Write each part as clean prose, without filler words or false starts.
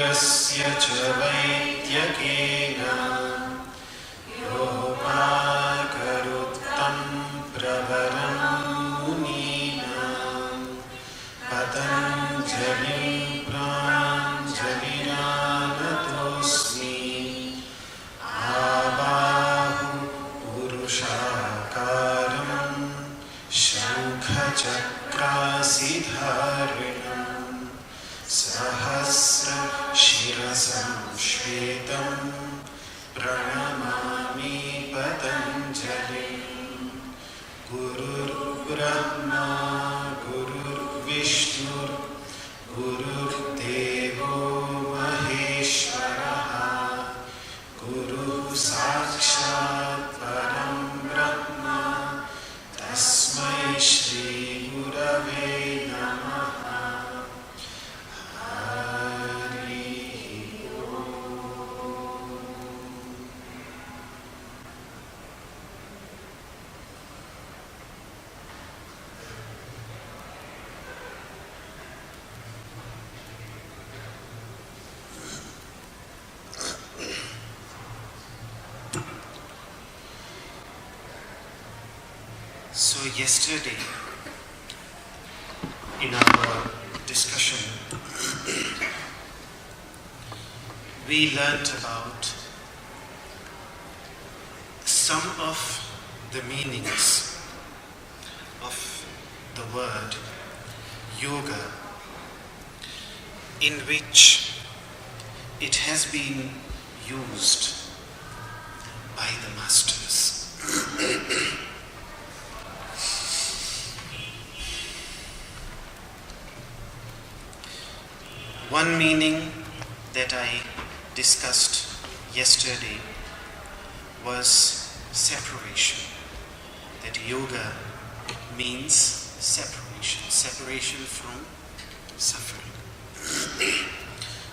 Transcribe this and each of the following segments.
शरीरस्य च वैद्यकेन योपाकरुत्तं प्रवरं मुनीनां पतञ्जलिं प्राञ्जलिरानतोऽस्मि आबाहु पुरुषाकारं शङ्खचक्रासिधारिणं सहस्रशिरसं श्वेतं प्रणमामि पतञ्जलिं गुरुर्ब्रह्मा गुरुर्विष्णुर् गुरुर्देवो महेश्वरः गुरुः साक्षात् परं ब्रह्म तस्मै श्री गुरवे नमः. So yesterday, in our discussion, we learnt about some of the meanings of the word yoga, in which it has been used by the masters. One meaning that I discussed yesterday was separation. That yoga means separation from suffering.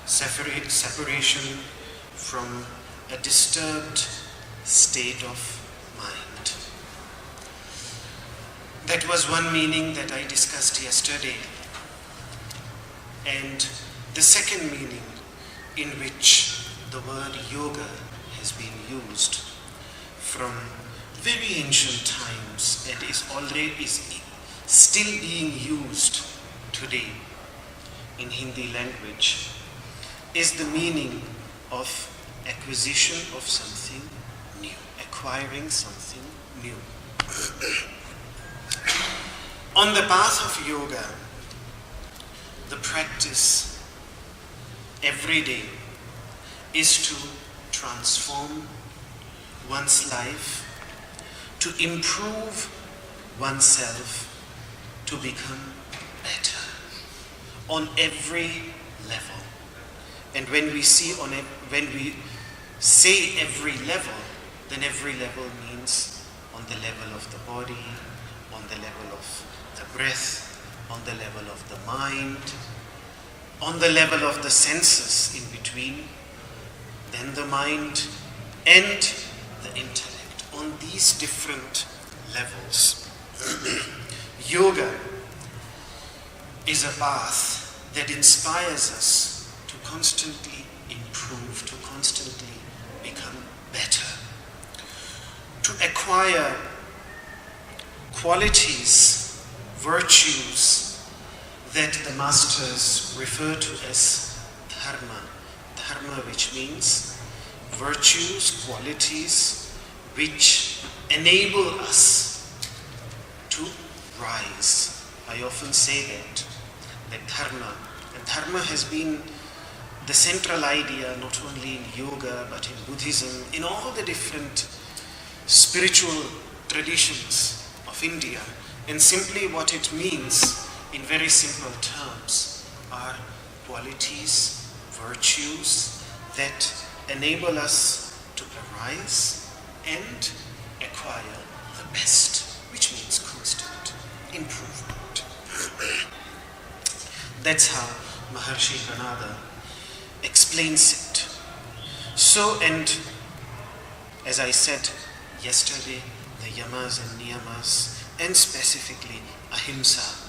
Separation from a disturbed state of mind. That was one meaning that I discussed yesterday. And the second meaning in which the word yoga has been used from very ancient times and is still being used today in Hindi language is the meaning of acquisition of something new, acquiring something new. On the path of yoga, the practice every day is to transform one's life, to improve oneself, to become better on every level. And when we say every level, then every level means on the level of the body, on the level of the breath, on the level of the mind, on the level of the senses in between, then the mind and the intellect. On these different levels, yoga is a path that inspires us to constantly improve, to constantly become better, to acquire qualities, virtues that the masters refer to as dharma. Dharma, which means virtues, qualities which enable us to rise. I often say that dharma has been the central idea not only in yoga but in Buddhism, in all the different spiritual traditions of India. And simply what it means in very simple terms are qualities, virtues that enable us to arise and acquire the best, which means constant improvement. That's how Maharshi Pranada explains it. So, and as I said yesterday, the yamas and niyamas, and specifically ahimsa,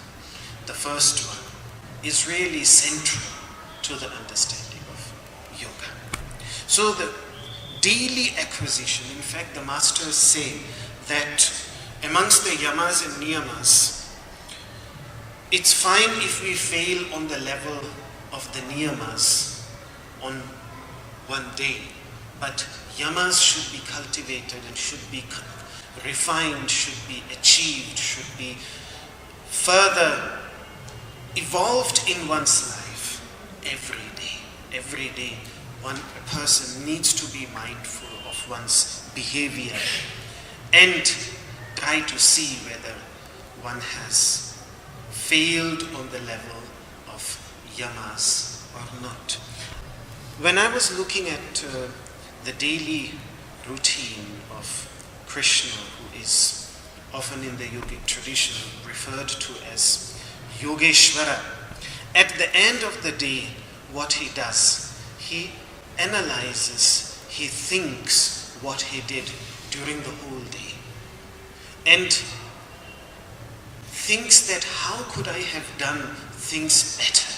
the first one, is really central to the understanding of yoga. So the daily acquisition, in fact the masters say that amongst the yamas and niyamas, it's fine if we fail on the level of the niyamas on one day, but yamas should be cultivated and should be refined, should be achieved, should be further evolved in one's life every day. Every day, a person needs to be mindful of one's behavior and try to see whether one has failed on the level of yamas or not. When I was looking at the daily routine of Krishna, who is often in the yogic tradition referred to as Yogeshwara, at the end of the day, what he does, he analyzes, he thinks what he did during the whole day, and thinks that how could I have done things better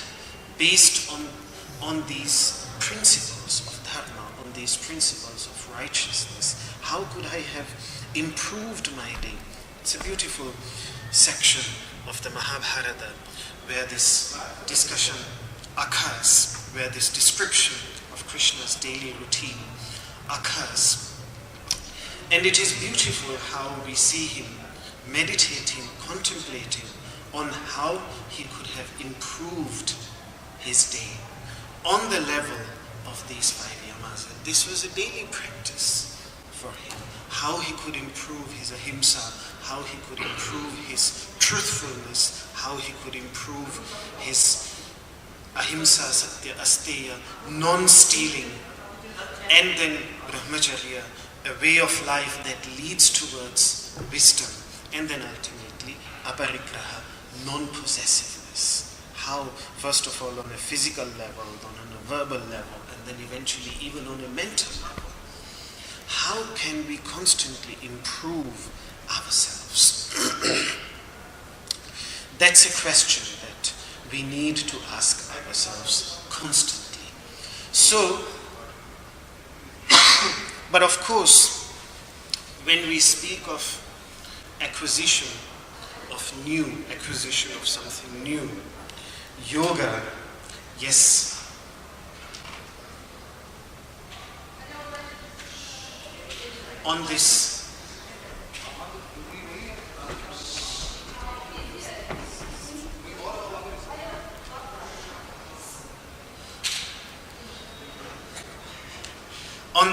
based on these principles of dharma, on these principles of righteousness. How could I have improved my day? It's a beautiful section of the Mahabharata where this discussion occurs, where this description of Krishna's daily routine occurs. And it is beautiful how we see him meditating, contemplating on how he could have improved his day on the level of these 5 yamas. And this was a daily practice for him. How he could improve his ahimsa, how he could improve his truthfulness, how he could improve his ahimsa, satya, asteya, non-stealing, and then brahmacharya, a way of life that leads towards wisdom, and then ultimately aparigraha, non-possessiveness. How, first of all, on a physical level, on a verbal level, and then eventually even on a mental level, how can we constantly improve ourselves? That's a question that we need to ask ourselves constantly. So, but of course, when we speak of acquisition of something new, yoga, yes, on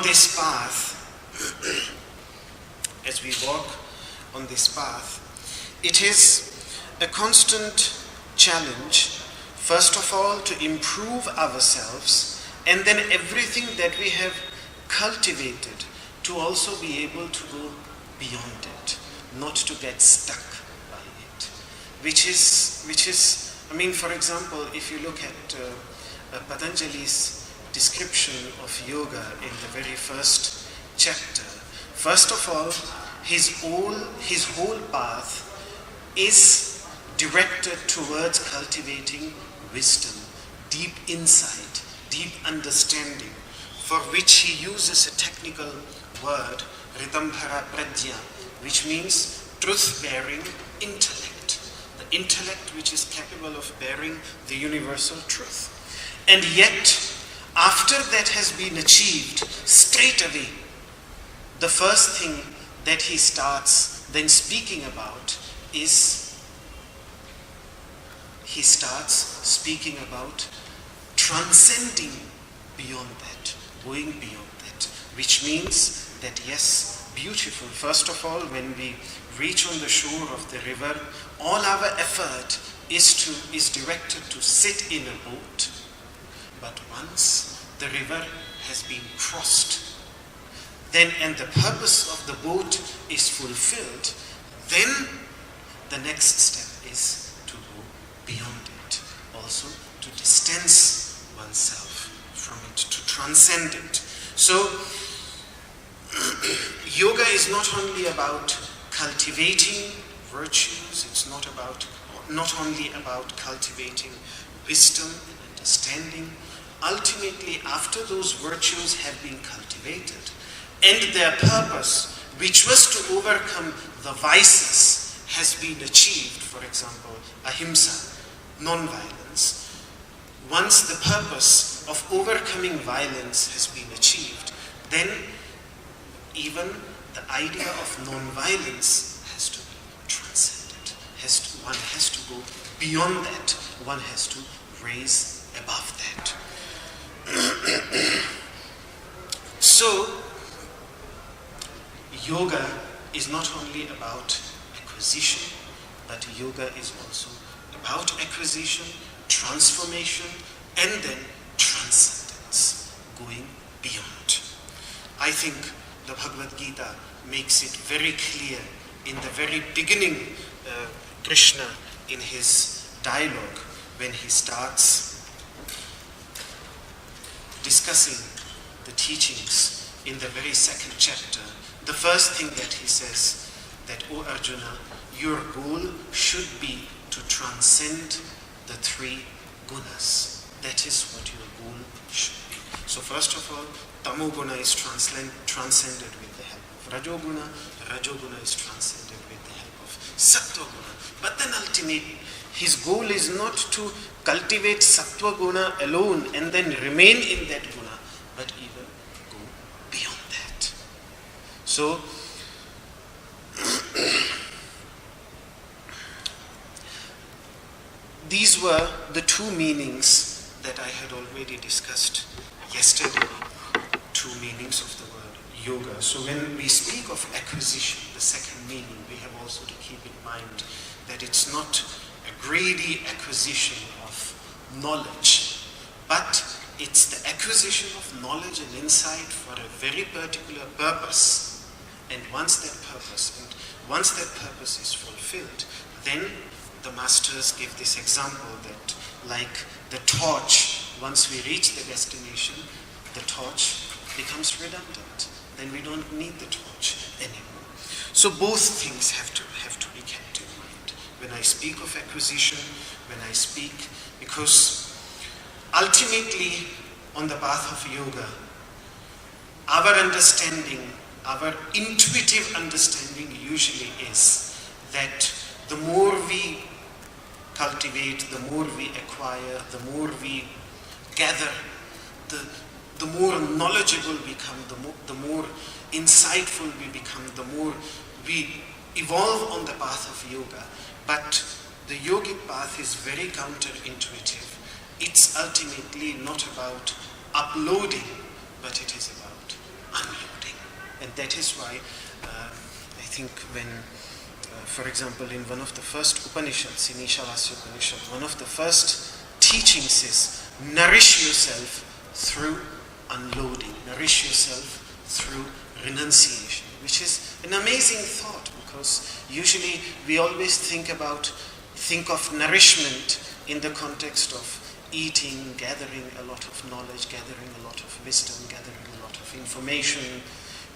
this path, as we walk on this path, it is a constant challenge, first of all, to improve ourselves, and then everything that we have cultivated to also be able to go beyond it, not to get stuck by it. Which is, I mean, for example, if you look at Patanjali's description of yoga in the very first chapter, first of all, his whole path is directed towards cultivating wisdom, deep insight, deep understanding, for which he uses a technical word, Ritambhara Prajna, which means truth-bearing intellect. The intellect which is capable of bearing the universal truth. And yet, after that has been achieved, straight away, the first thing that he starts then speaking about is he starts speaking about transcending beyond that, going beyond that, which means that yes, beautiful. First of all, when we reach on the shore of the river, all our effort is directed to sit in a boat. But once the river has been crossed, then and the purpose of the boat is fulfilled, then the next step is to go beyond it, also to distance oneself from it, to transcend it. So yoga is not only about cultivating virtues, it's not only about cultivating wisdom and understanding, ultimately, after those virtues have been cultivated, and their purpose, which was to overcome the vices, has been achieved, for example, ahimsa, non-violence, once the purpose of overcoming violence has been achieved, then even the idea of non-violence has to be transcended. One has to go beyond that. One has to raise above that. So, yoga is not only about acquisition, but yoga is also about acquisition, transformation, and then transcendence, going beyond. I think the Bhagavad Gita makes it very clear in the very beginning, Krishna, in his dialogue, when he starts discussing the teachings in the very second chapter, the first thing that he says, that, O Arjuna, your goal should be to transcend the three gunas. That is what your goal should be. So first of all, tamoguna is transcended with the help of rajoguna. Rajoguna is transcended with the help of sattva-guna. But then ultimately, his goal is not to cultivate sattva-guna alone and then remain in that guna, but even go beyond that. So, these were the two meanings that I had already discussed yesterday, two meanings of the word yoga. So when we speak of acquisition, the second meaning, we have also to keep in mind that it's not a greedy acquisition of knowledge, but it's the acquisition of knowledge and insight for a very particular purpose. And once that purpose is fulfilled, then the masters give this example that, like the torch, once we reach the destination, the torch becomes redundant. Then we don't need the torch anymore. So both things have to be kept in mind. When I speak of acquisition, because ultimately on the path of yoga, our understanding, our intuitive understanding usually is that the more we cultivate, the more we acquire, the more we gather, the more knowledgeable we become, the more insightful we become, the more we evolve on the path of yoga. But the yogic path is very counterintuitive. It's ultimately not about uploading, but it is about unloading. And that is why I think when, for example, in one of the first Upanishads, in Ishavasya Upanishad, one of the first teachings is nourish yourself through unloading, nourish yourself through renunciation, which is an amazing thought, because usually we always think of nourishment in the context of eating, gathering a lot of knowledge, gathering a lot of wisdom, gathering a lot of information,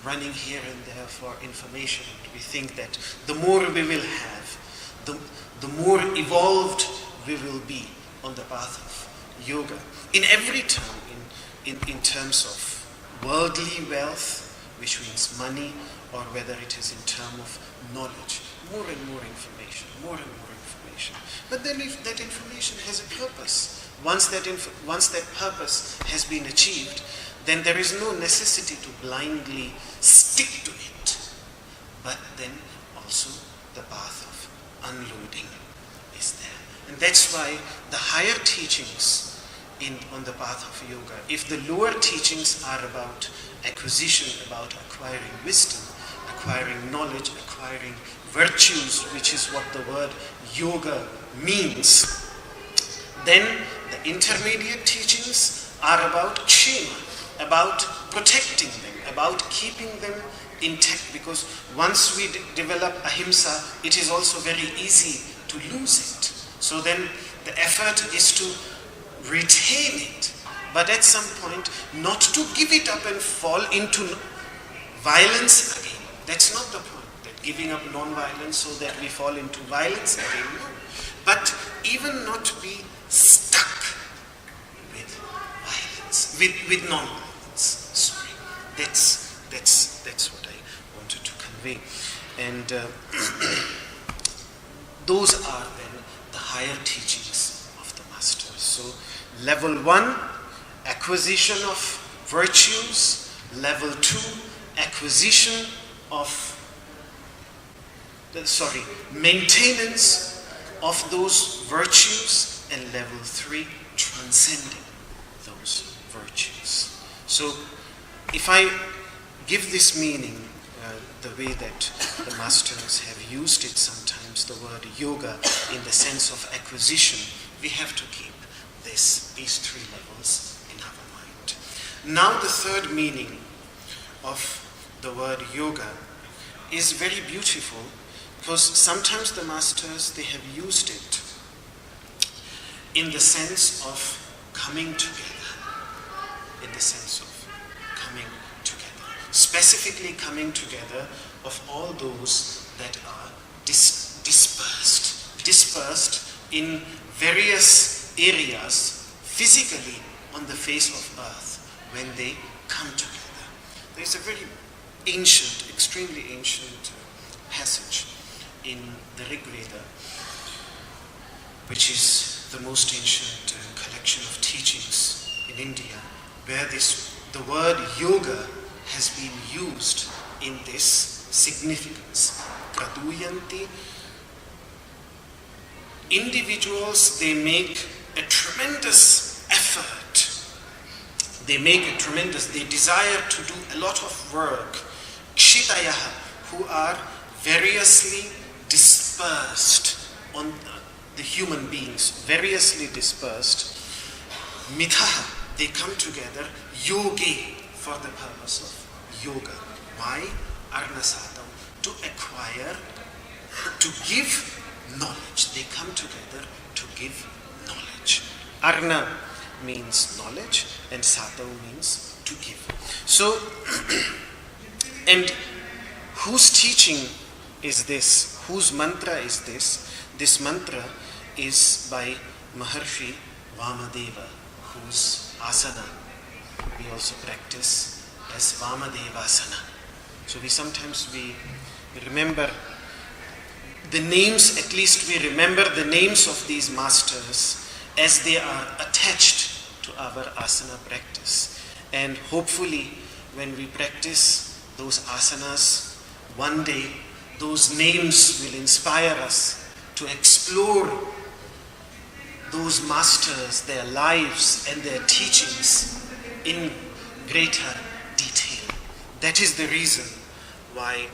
running here and there for information. We think that the more we will have, the more evolved we will be on the path of yoga. In every term, in terms of worldly wealth, which means money, or whether it is in terms of knowledge, more and more information. But then if that information has a purpose, once that purpose has been achieved, then there is no necessity to blindly stick to it. But then also the path of unloading is there. And that's why the higher teachings on the path of yoga, if the lower teachings are about acquisition, about acquiring wisdom, acquiring knowledge, acquiring virtues, which is what the word yoga means, then the intermediate teachings are about kshema, about protecting them, about keeping them intact, because once we develop ahimsa, it is also very easy to lose it. So then the effort is to retain it, but at some point not to give it up and fall into violence again. That's not the point, that giving up non-violence so that we fall into violence again, no. But even not be stuck with violence. with non-violence. Sorry, that's what I wanted to convey. And those are then the higher teachings of the masters. So level 1, acquisition of virtues. Level 2, acquisition of maintenance of those virtues. And level 3, transcending those virtues. So if I give this meaning the way that the masters have used it sometimes, the word yoga in the sense of acquisition, we have to keep these 3 levels in our mind. Now the third meaning of the word yoga is very beautiful, because sometimes the masters, they have used it in the sense of coming together. In the sense of coming together. Specifically coming together of all those that are dispersed. Dispersed in various areas physically on the face of earth when they come together. There is a very ancient, extremely ancient passage in the Rig Veda, which is the most ancient collection of teachings in India, where the word yoga has been used in this significance. Praduyanti. Individuals, they make a tremendous effort. They desire to do a lot of work. Kshitayaha, who are variously dispersed on the human beings, variously dispersed. Mithaha, they come together, yogi, for the purpose of yoga. Why? Arnasatam, to acquire, to give knowledge. They come together to give knowledge. Arna means knowledge, and satam means to give. So, and whose teaching is this? Whose mantra is this? This mantra is by Maharshi Vamadeva, whose asana we also practice as Vamadevasana. So we remember the names, at least we remember the names of these masters as they are attached to our asana practice. And hopefully when we practice those asanas, one day those names will inspire us to explore those masters, their lives and their teachings in greater detail. That is the reason why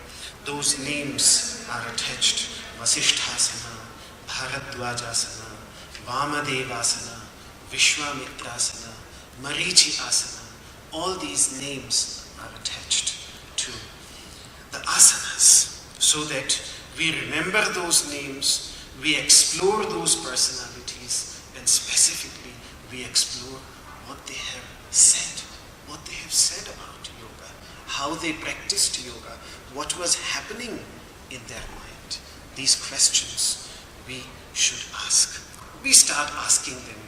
those names are attached. Vasishthasana, Bharadwajasana, Vamadevasana, Vishwamitrasana, Marichi asana. All these names are attached to the asanas, so that we remember those names, we explore those personalities, and specifically we explore what they have said about yoga, how they practiced yoga, what was happening in their mind. These questions we should ask. We start asking them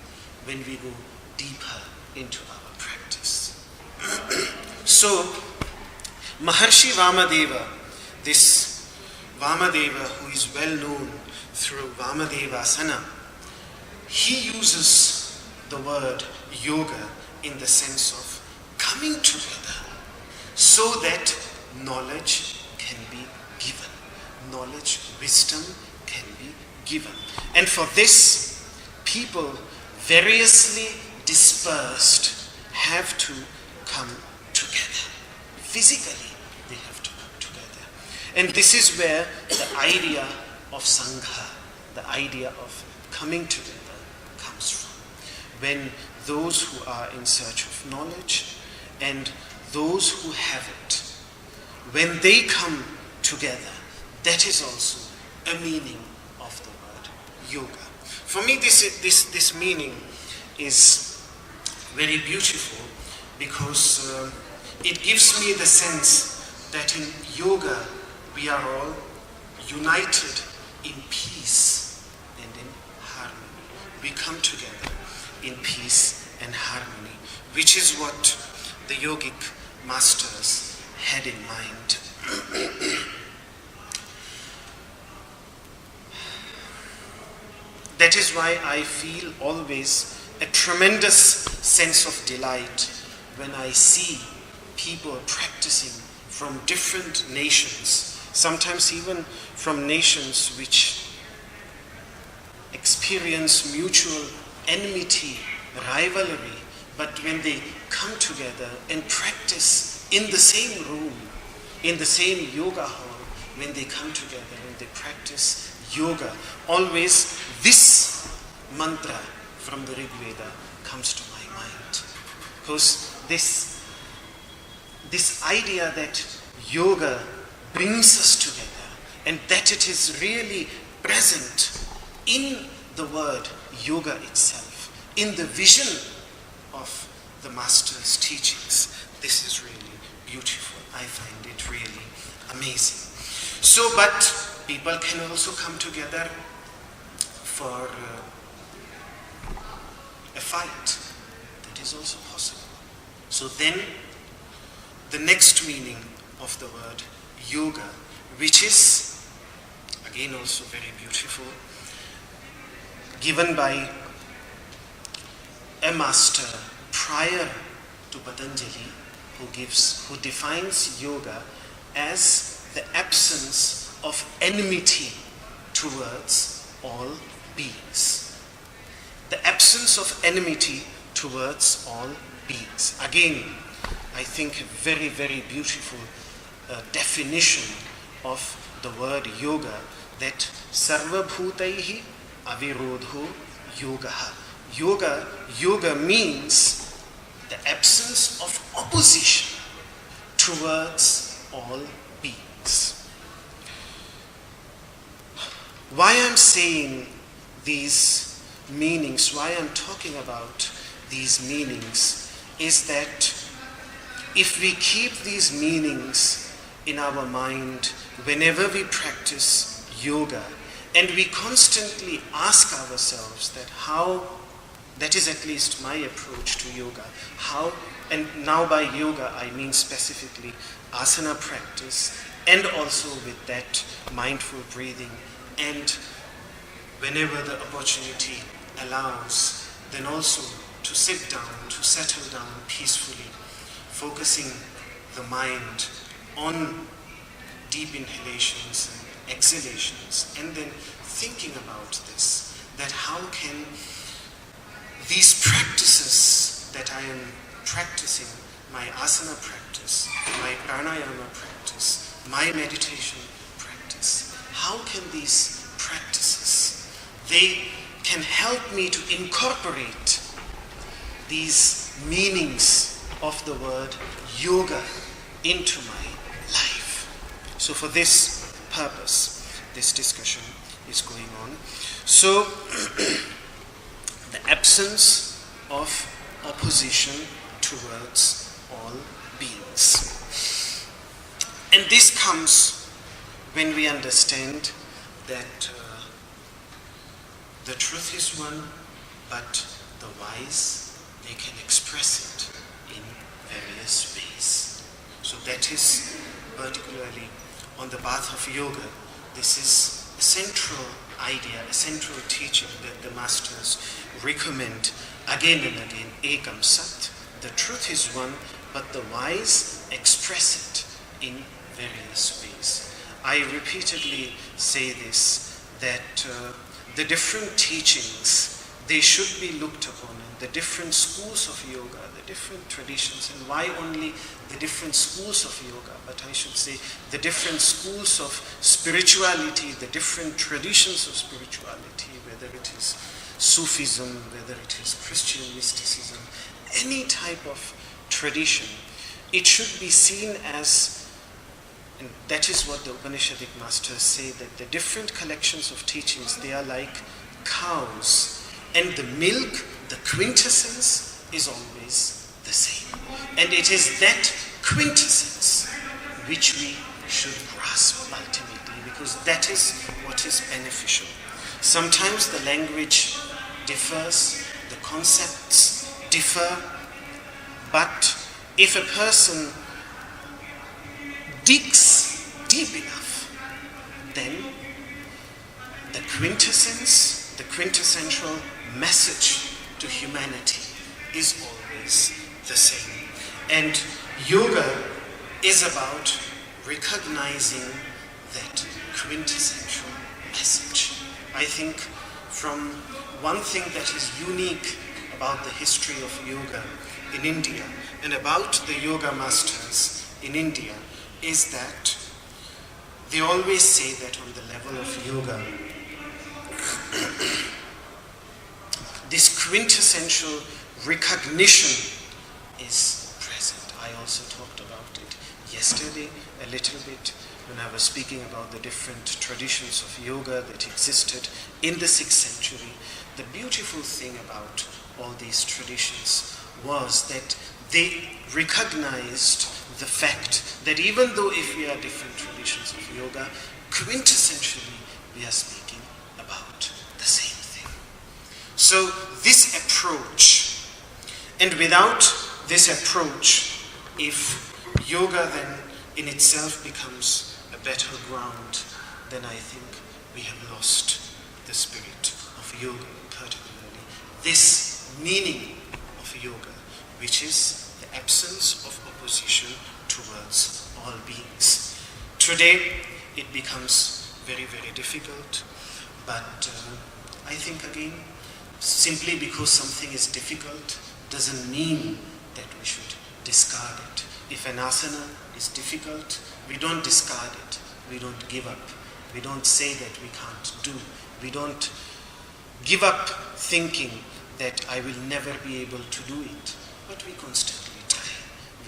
when we go deeper into our practice. So, Maharshi Vamadeva, this Vamadeva who is well known through Vamadevasana, he uses the word yoga in the sense of coming together so that knowledge can be given. Knowledge, wisdom can be given. And for this, people variously dispersed have to come together. Physically, they have to come together. And this is where the idea of Sangha, the idea of coming together, comes from. When those who are in search of knowledge and those who have it, when they come together, that is also a meaning of the word yoga. For me, this meaning is very beautiful because it gives me the sense that in yoga we are all united in peace and in harmony. We come together in peace and harmony. which is what the yogic masters had in mind. That is why I feel always a tremendous sense of delight when I see people practicing from different nations, sometimes even from nations which experience mutual enmity, rivalry, but when they come together and practice in the same room, in the same yoga hall, when they come together and they practice yoga, always this mantra from the Rig Veda comes to my mind. Because this idea that yoga brings us together and that it is really present in the word yoga itself, in the vision of the master's teachings, this is really beautiful. I find it really amazing. So, but people can also come together for a fight. That is also possible. So then, the next meaning of the word yoga, which is again also very beautiful, given by a master prior to Patanjali, who defines yoga as the absence of enmity towards all beings. The absence of enmity towards all beings. Again, I think a very, very beautiful definition of the word yoga, that sarva bhutaihi avirodho yogaha. Yoga means the absence of opposition towards all beings. Why I'm saying these meanings, why I'm talking about these meanings, is that if we keep these meanings in our mind whenever we practice yoga, and we constantly ask ourselves that is at least my approach to yoga, and now by yoga I mean specifically asana practice, and also with that mindful breathing, and whenever the opportunity allows, then also to sit down, to settle down peacefully, focusing the mind on deep inhalations and exhalations, and then thinking about this, that how can these practices that I am practicing, my asana practice, my pranayama practice, my meditation practice, how can these practices, they can help me to incorporate these meanings of the word yoga into my life. So for this purpose, this discussion is going on. So, the absence of opposition towards all beings. And this comes when we understand that the truth is one, but the wise, they can express it in various ways. So that is particularly on the path of yoga. This is a central idea, a central teaching that the masters recommend again and again. Ekam Sat. The truth is one, but the wise express it in various ways. I repeatedly say this, that the different teachings, they should be looked upon, and the different schools of yoga, the different traditions, and why only the different schools of yoga, but I should say the different schools of spirituality, the different traditions of spirituality, whether it is Sufism, whether it is Christian mysticism, any type of tradition, it should be seen as, and that is what the Upanishadic masters say, that the different collections of teachings, they are like cows, and the milk, the quintessence, is always the same. And it is that quintessence which we should grasp ultimately, because that is what is beneficial. Sometimes the language differs, the concepts differ, But if a person digs deep enough, then the quintessential message to humanity is always the same. And yoga is about recognizing that quintessential message. I think from one thing that is unique about the history of yoga in India and about the yoga masters in India is that they always say that on the level of yoga, this quintessential recognition is present. I also talked about it yesterday a little bit when I was speaking about the different traditions of yoga that existed in the 6th century. The beautiful thing about all these traditions was that they recognized the fact that even though if we are different traditions of yoga, quintessentially we are speaking about the same thing. So this approach, and without this approach, if yoga then in itself becomes a battleground, then I think we have lost the spirit of yoga, particularly this meaning of yoga, which is the absence of opposition towards all beings. Today it becomes very, very difficult, but I think again, simply because something is difficult doesn't mean that we should discard it. If an asana is difficult, we don't discard it. We don't give up. We don't say that we can't do. We don't give up thinking that I will never be able to do it. But we constantly try.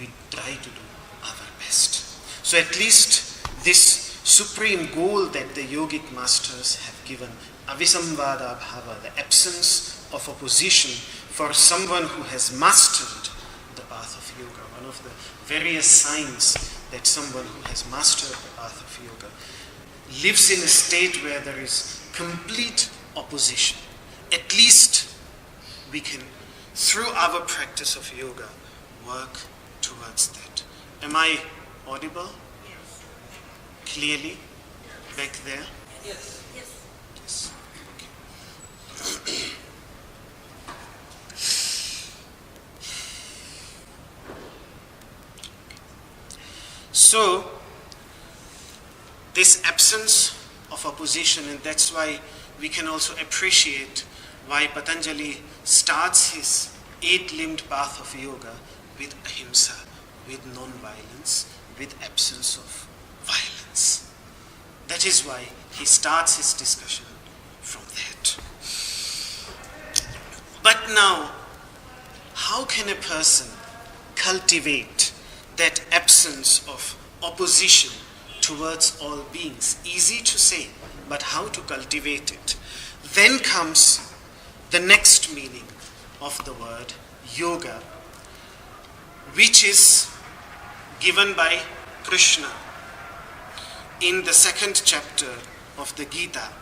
We try to do our best. So at least this supreme goal that the yogic masters have given, avisamvada bhava, the absence of opposition for someone who has mastered the path of yoga, one of the various signs that someone who has mastered the path of yoga lives in a state where there is complete opposition. At least we can, through our practice of yoga, work towards that. Am I audible? Yes. Clearly? Back there? Yes. Yes. Yes. Okay. So, this absence of opposition, and that's why we can also appreciate why Patanjali starts his 8-limbed path of yoga with ahimsa, with non-violence, with absence of violence. That is why he starts his discussion from that. But now, how can a person cultivate that absence of opposition towards all beings? Easy to say, but how to cultivate it? Then comes the next meaning of the word yoga, which is given by Krishna in the 2nd chapter of the Gita,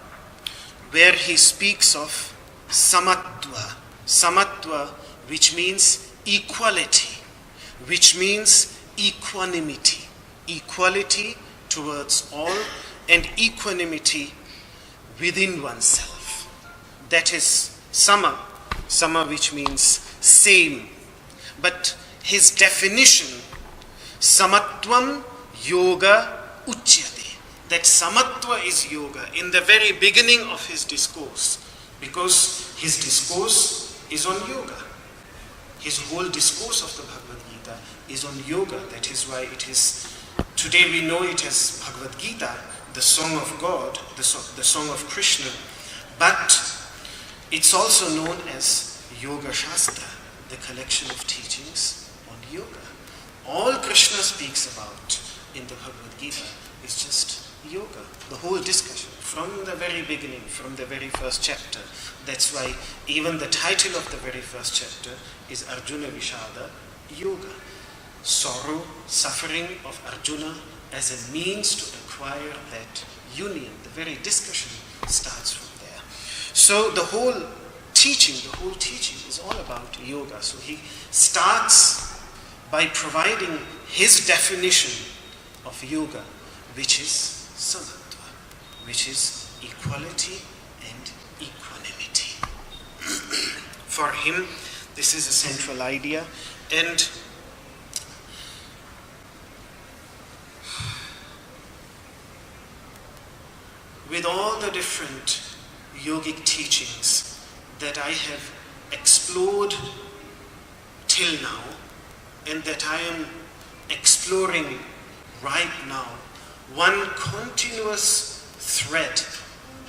where he speaks of samatva. Samatva, which means equality, which means equanimity. Equality towards all and equanimity within oneself. That is sama. Sama, which means same. But his definition, samatvam yoga uchyate. That samatva is yoga in the very beginning of his discourse, because his discourse is on yoga. His whole discourse of the Bhagavad Gita is on yoga. That is why it is, today we know it as Bhagavad Gita, the song of God, the song of Krishna. But it's also known as Yoga Shastra, the collection of teachings on yoga. All Krishna speaks about in the Bhagavad Gita is just yoga, the whole discussion, from the very beginning, from the very first chapter. That's why even the title of the very first chapter is Arjuna Vishada Yoga. Sorrow, suffering of Arjuna as a means to acquire that union. The very discussion starts from there. So the whole teaching is all about yoga. So he starts by providing his definition of yoga, which is samatva, which is equality and equanimity. For him, this is a central idea, and with all the different yogic teachings that I have explored till now, and that I am exploring right now, one continuous thread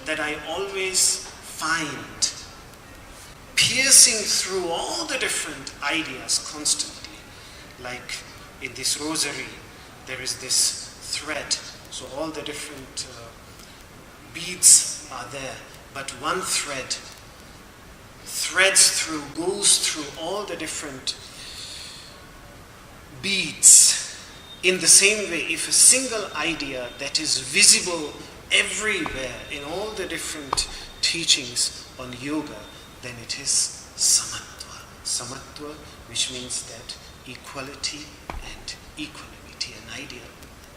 that I always find piercing through all the different ideas constantly, like in this rosary, there is this thread, so all the different beads are there, but one thread threads through, goes through all the different beads. In the same way, if a single idea that is visible everywhere in all the different teachings on yoga, then it is samatva. Samatva, which means that equality and equanimity, an idea.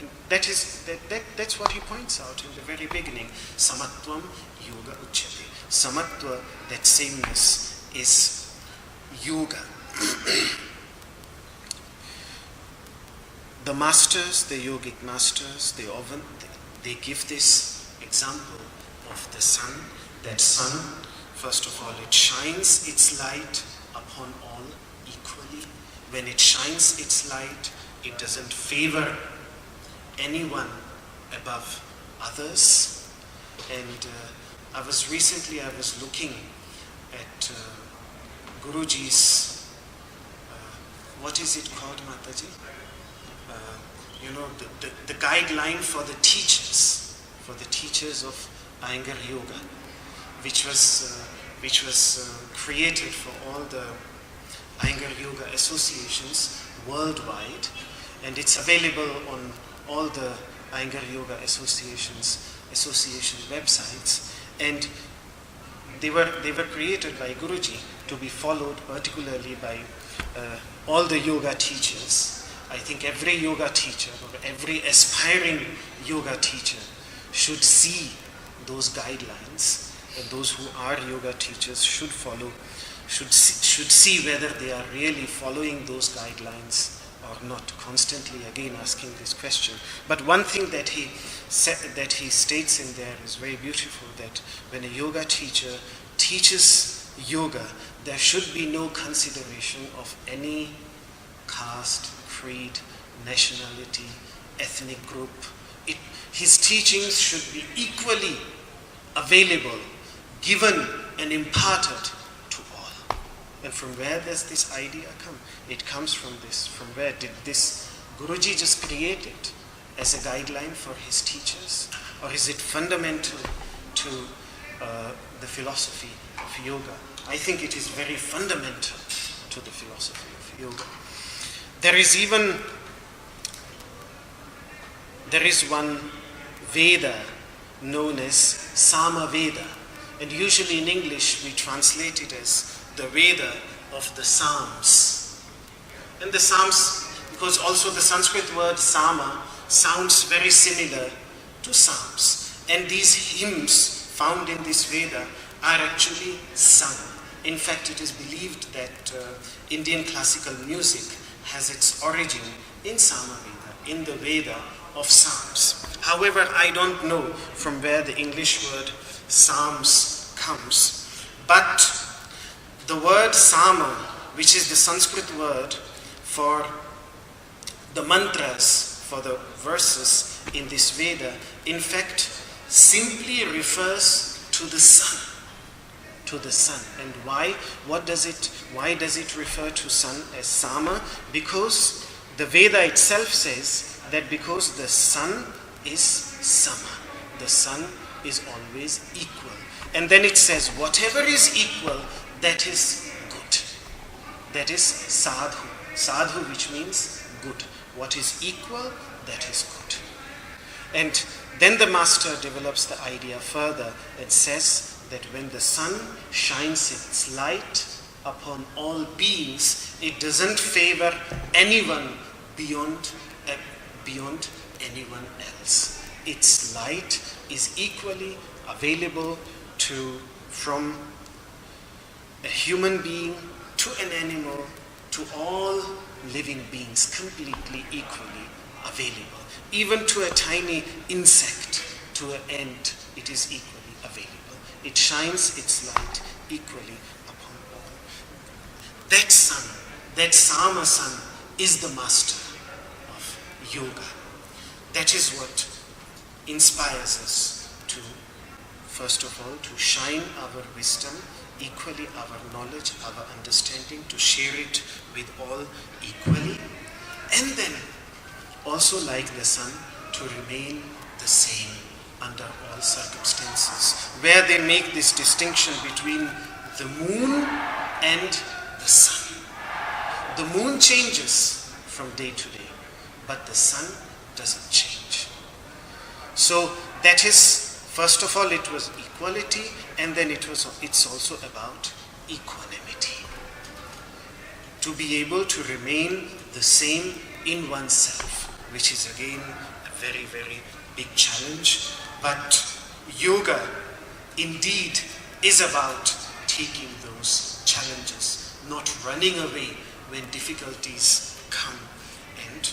And that's what he points out in the very beginning. Samatvam yoga uchyate. Samatva, that sameness, is yoga. The masters, the yogic masters, they give this example of the sun. That sun, first of all, it shines its light upon all equally. When it shines its light, it doesn't favor anyone above others. And I was looking at Guruji's, what is it called, Mataji? The guideline for the teachers of Iyengar Yoga, which was created for all the Iyengar Yoga associations worldwide, and it's available on all the Iyengar Yoga association websites, and they were created by Guruji to be followed particularly by all the yoga teachers. I think every yoga teacher or every aspiring yoga teacher should see those guidelines, and those who are yoga teachers should see whether they are really following those guidelines or not, constantly again asking this question. But one thing that he states in there is very beautiful, that when a yoga teacher teaches yoga, there should be no consideration of any caste, creed, nationality, ethnic group. His teachings should be equally available, given and imparted to all. And from where does this idea come? It comes from this. From where did this Guruji just create it as a guideline for his teachers? Or is it fundamental to the philosophy of yoga? I think it is very fundamental to the philosophy of yoga. There is one Veda known as Sama Veda, and usually in English we translate it as the Veda of the Psalms. And the Psalms, because also the Sanskrit word Sama sounds very similar to Psalms, and these hymns found in this Veda are actually sung. In fact, it is believed that Indian classical music has its origin in Sama Veda, in the Veda of Psalms. However, I don't know from where the English word Psalms comes, but the word Sama, which is the Sanskrit word for the mantras, for the verses in this Veda, in fact simply refers to the sun. To the sun. And why? Why does it refer to sun as Sama? Because the Veda itself says that because the sun is Sama, the sun is always equal. And then it says whatever is equal, that is good. That is sadhu. Sadhu, which means good. What is equal, that is good. And then the master develops the idea further and says that when the sun shines its light upon all beings. It doesn't favor anyone beyond anyone else. Its light is equally available from a human being to an animal, to all living beings, completely equally available. Even to a tiny insect, to an ant, it is equally available. It shines its light equally upon all. That sun, that Sama sun, is the master of yoga. That is what inspires us to, first of all, to shine our wisdom, equally our knowledge, our understanding, to share it with all equally, and then also like the sun, to remain the same under all circumstances, where they make this distinction between the moon and the sun. The moon changes from day to day, but the sun doesn't change. So that is, first of all, it was equality, and then it's also about equanimity. To be able to remain the same in oneself, which is again a very, very big challenge. But yoga indeed is about taking those challenges, not running away when difficulties come, and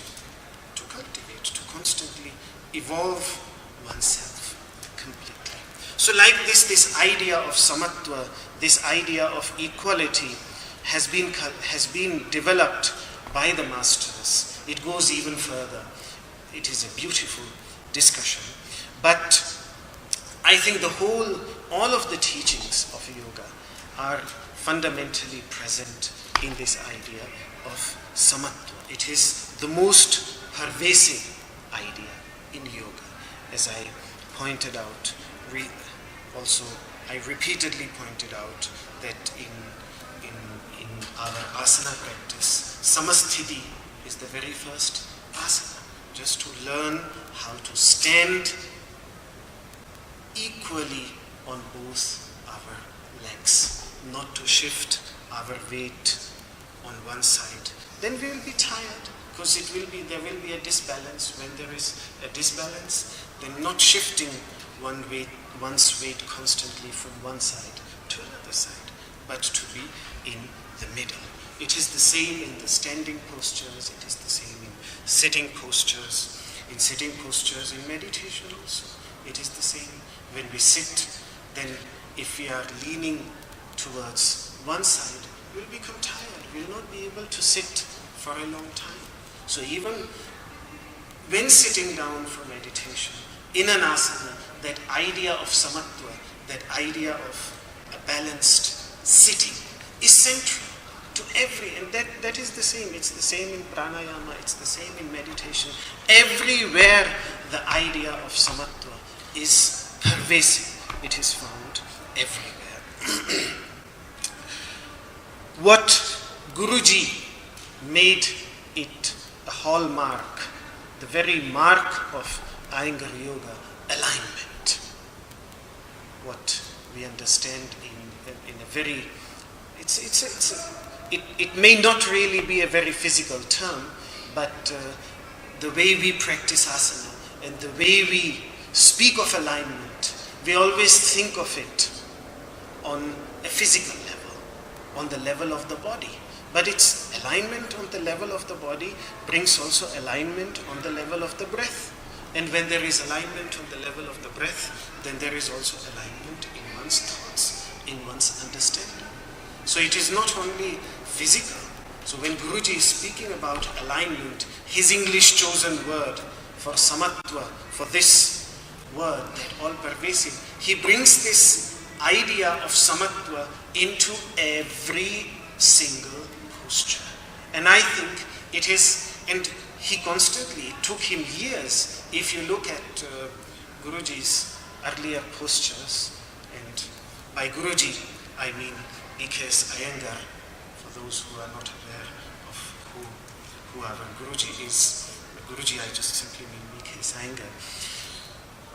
to cultivate, to constantly evolve oneself completely. So like this idea of samatva, this idea of equality has been developed by the masters. It goes even further. It is a beautiful discussion. But I think all of the teachings of yoga are fundamentally present in this idea of samatva. It is the most pervasive idea in yoga. As I pointed out, I repeatedly pointed out that in our asana practice, samasthiti is the very first asana, just to learn how to stand equally on both our legs, not to shift our weight on one side. Then we will be tired, because there will be a disbalance. When there is a disbalance, then not shifting one's weight constantly from one side to another side, but to be in the middle. It is the same in the standing postures, it is the same in sitting postures. In sitting postures, in meditation also, it is the same. When we sit, then if we are leaning towards one side, we will become tired. We will not be able to sit for a long time. So even when sitting down for meditation, in an asana, that idea of samatva, that idea of a balanced sitting is central to and that is the same. It's the same in pranayama, it's the same in meditation. Everywhere the idea of samatva is pervasive. It is found everywhere. What Guruji made it a hallmark, the very mark of Iyengar Yoga, alignment. What we understand in a very, it may not really be a very physical term, but the way we practice asana and the way we speak of alignment, we always think of it on a physical level, on the level of the body. But it's alignment on the level of the body brings also alignment on the level of the breath. And when there is alignment on the level of the breath, then there is also alignment in one's thoughts, in one's understanding. So it is not only physical. So when Guruji is speaking about alignment, his English chosen word for samatva, for this word, that all pervasive, he brings this idea of samatva into every single posture. And I think it is, and he constantly, it took him years. If you look at Guruji's earlier postures, and by Guruji I mean B.K.S. Iyengar, for those who are not aware of who our Guruji is. Guruji, I just simply mean B.K.S. Iyengar.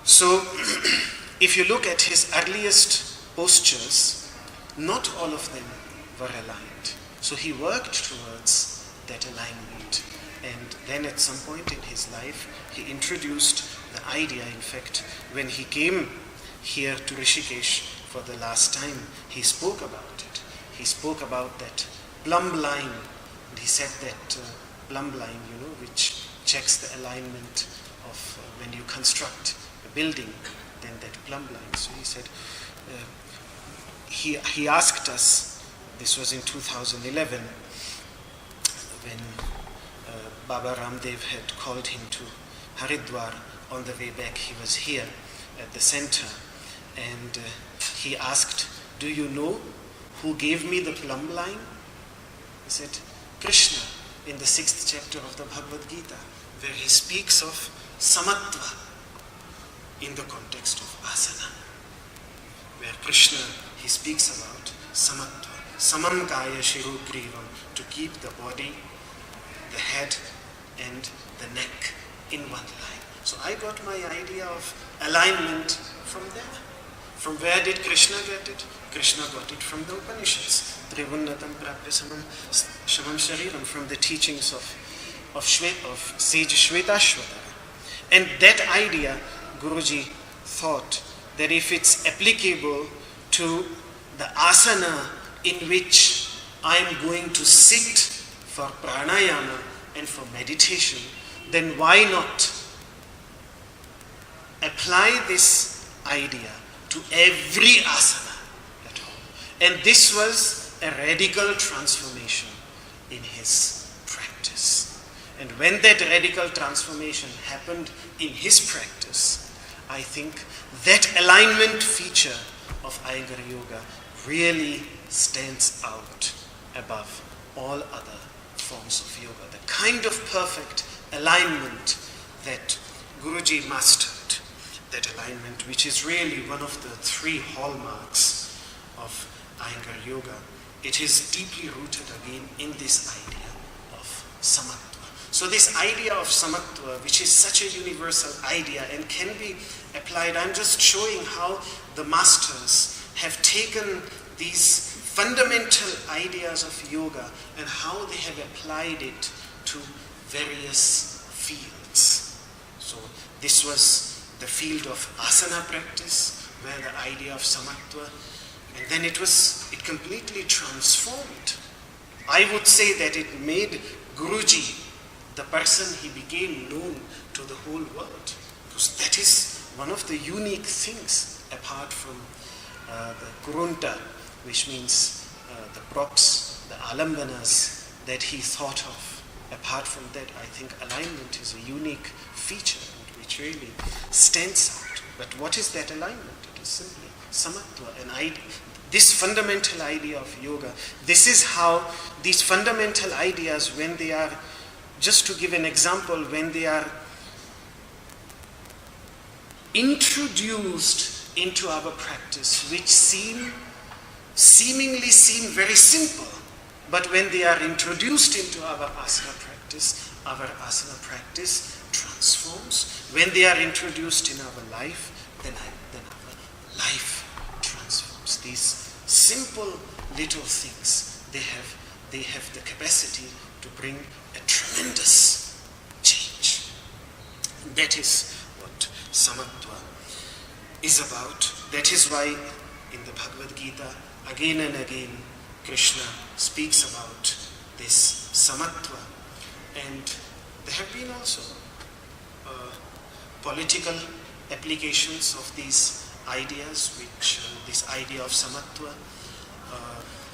So, if you look at his earliest postures, not all of them were aligned. So he worked towards that alignment. And then at some point in his life, he introduced the idea. In fact, when he came here to Rishikesh for the last time, he spoke about it. He spoke about that plumb line. And he said that plumb line, which checks the alignment of when you construct a building, then that plumb line. So he said, he asked us, this was in 2011, when Baba Ramdev had called him to Haridwar. On the way back, he was here at the center, and he asked, do you know who gave me the plumb line? He said, Krishna, in the 6th chapter of the Bhagavad Gita, where he speaks of samatva in the context of asana, where Krishna, he speaks about samatva, samam kaya shiru grivam, to keep the body, the head and the neck in one line. So I got my idea of alignment from there. From where did Krishna get it? Krishna got it from the Upanishads. Trivunnatam prapya shamam shariram, from the teachings of sage Shvetashvatara. And that idea, Guruji thought that if it's applicable to the asana in which I am going to sit for pranayama and for meditation, then why not apply this idea to every asana at home? And this was a radical transformation in his practice. And when that radical transformation happened in his practice, I think that alignment feature of Iyengar Yoga really stands out above all other forms of yoga. The kind of perfect alignment that Guruji mastered, that alignment which is really one of the 3 hallmarks of Iyengar Yoga, it is deeply rooted again in this idea of samatva. So this idea of samatva, which is such a universal idea and can be applied, I'm just showing how the masters have taken these fundamental ideas of yoga and how they have applied it to various fields. So this was the field of asana practice, where the idea of samatva, and then it completely transformed. I would say that it made Guruji the person he became known to the whole world, because that is one of the unique things apart from the kurunta, which means the props, the alambanas that he thought of. Apart from that, I think alignment is a unique feature which really stands out. But what is that alignment? It is simply samatva, an idea. This fundamental idea of yoga, this is how these fundamental ideas, when they are, just to give an example, when they are introduced into our practice, which seemingly seem very simple, but when they are introduced into our asana practice transforms. When they are introduced in our life, then our life transforms. These simple little things, they have the capacity to bring a tremendous change. That is what samatva is about. That is why in the Bhagavad Gita, again and again, Krishna speaks about this samatva. And there have been also political applications of these ideas, which this idea of samatva.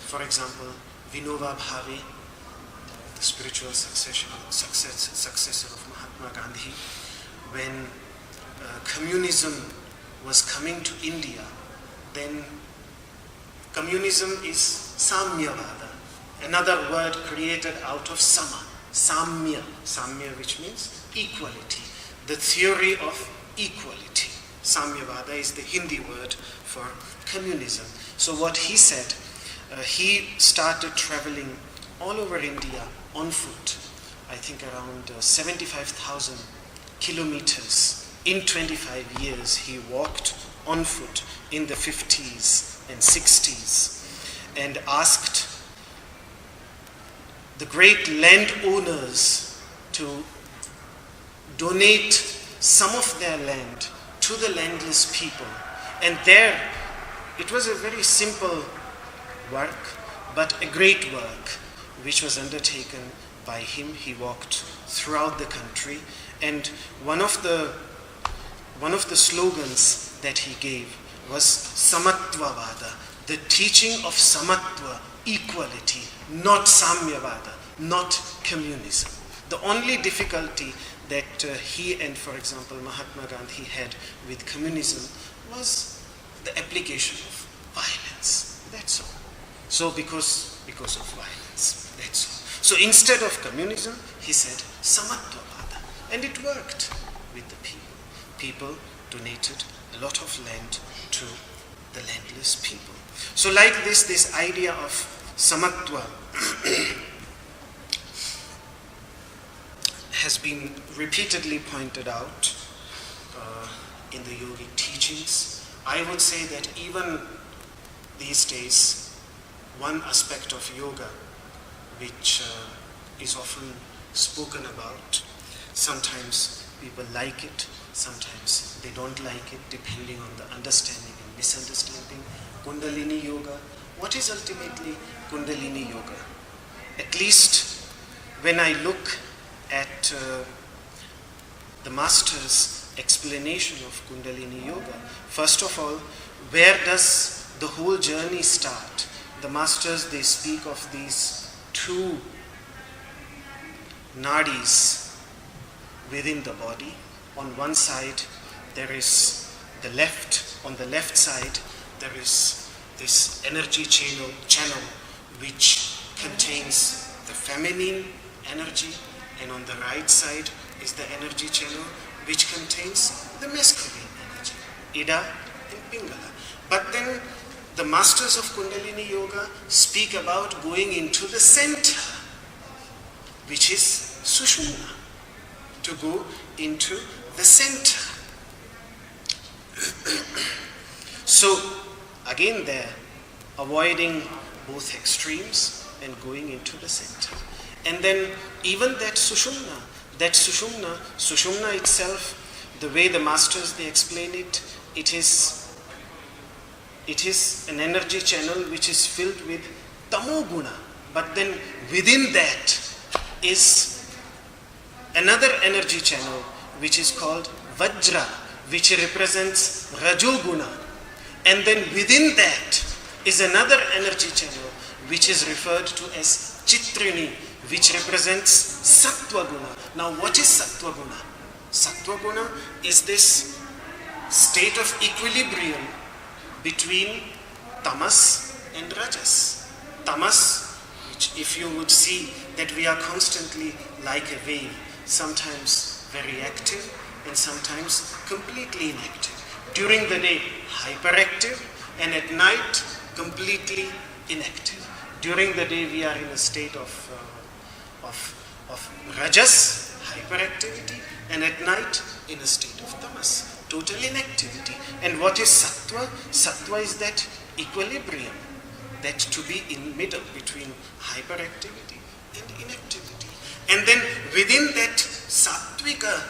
For example, Vinoba Bhave, the spiritual successor of Mahatma Gandhi, when communism was coming to India, then communism is Samyavada, another word created out of sama, samya, which means equality, the theory of equality. Samyavada is the Hindi word for communism. So what he said, he started traveling all over India on foot, I think around 75,000 kilometers. In 25 years, he walked on foot in the 50s and 60s and asked the great landowners to donate some of their land to the landless people. And there, it was a very simple work, but a great work, which was undertaken by him. He walked throughout the country, and one of the slogans that he gave was Samatvavada, the teaching of Samatva, equality, not Samyavada, not communism. The only difficulty that he and, for example, Mahatma Gandhi had with communism was the application of violence. That's all. So because of violence, that's all. So instead of communism, he said Samatvavada, and it worked with the people. People donated a lot of land to the landless people. So like this idea of Samatva has been repeatedly pointed out in the yogic teachings. I would say that even these days, one aspect of yoga which is often spoken about, sometimes people like it, sometimes they don't like it, depending on the understanding and misunderstanding. Kundalini Yoga. What is ultimately Kundalini Yoga? At least when I look at the master's explanation of Kundalini Yoga, first of all, where does the whole journey start? The masters, they speak of these two nadis within the body. On one side, there is the left. On the left side, there is this energy channel which contains the feminine energy, and on the right side is the energy channel which contains the masculine energy, Ida and Pingala. But then the masters of Kundalini Yoga speak about going into the center, which is Sushumna, to go into the center. So again there, avoiding both extremes and going into the center. And then even that Sushumna itself, the way the masters they explain it, it is an energy channel which is filled with tamoguna. But then within that is another energy channel which is called Vajra, which represents Rajoguna. And then within that is another energy channel which is referred to as Chitrini, which represents Sattvaguna. Now what is Sattvaguna? Sattvaguna is this state of equilibrium between Tamas and Rajas. Tamas, which if you would see that we are constantly like a wave, sometimes very active and sometimes completely inactive. During the day, hyperactive, and at night, completely inactive. During the day, we are in a state of rajas, hyperactivity, and at night, in a state of tamas, total inactivity. And what is sattva? Sattva is that equilibrium, that to be in middle between hyperactivity and inactivity. And then within that sattvika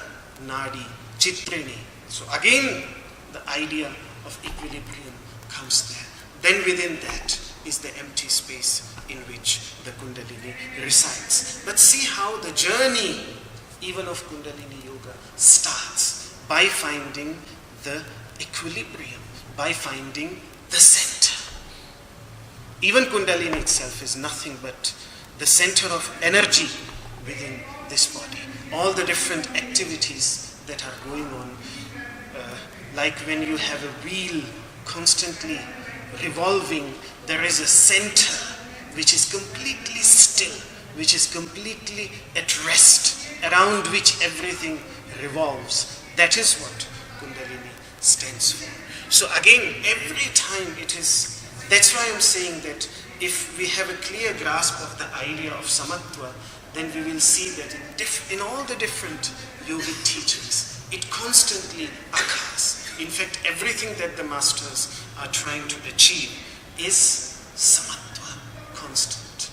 nadi, chitrini, so again, the idea of equilibrium comes there. Then within that is the empty space in which the Kundalini resides. But see how the journey even of Kundalini Yoga starts by finding the equilibrium, by finding the center. Even Kundalini itself is nothing but the center of energy within this body. All the different activities that are going on, like when you have a wheel constantly revolving, there is a center which is completely still, which is completely at rest, around which everything revolves. That is what Kundalini stands for. So again, every time it is, that's why I'm saying that if we have a clear grasp of the idea of Samatva, then we will see that in all the different yogic teachings, it constantly occurs. In fact, everything that the masters are trying to achieve is Samatva, constant,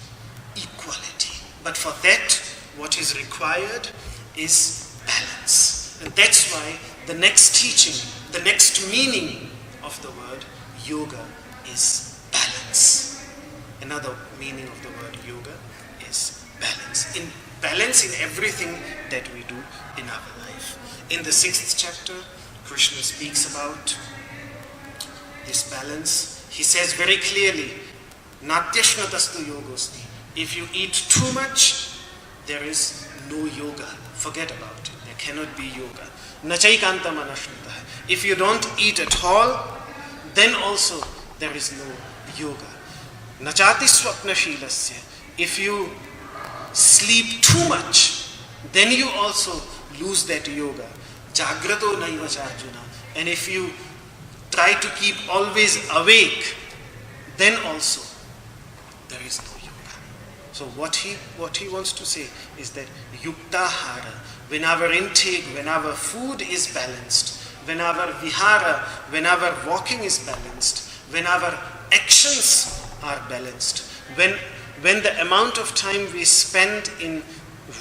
equality, But for that, what is required is balance. And that's why the next teaching, the next meaning of the word yoga is balance. Another meaning of the word yoga is balance. In balance in everything that we do in our life. In the 6th chapter, Krishna speaks about this balance. He says very clearly, Natyashnatastu yogosti. If you eat too much, there is no yoga. Forget about it. There cannot be yoga. Nachaikanta manashnata. If you don't eat at all, then also there is no yoga. Nachati swapnashilasya. If you sleep too much, then you also lose that yoga. Jagrato naiva charjuna. And if you try to keep always awake, then also there is no yoga. So what he wants to say is that yuktahara, when our intake, when our food is balanced, when our vihara, when our walking is balanced, when our actions are balanced, when the amount of time we spend in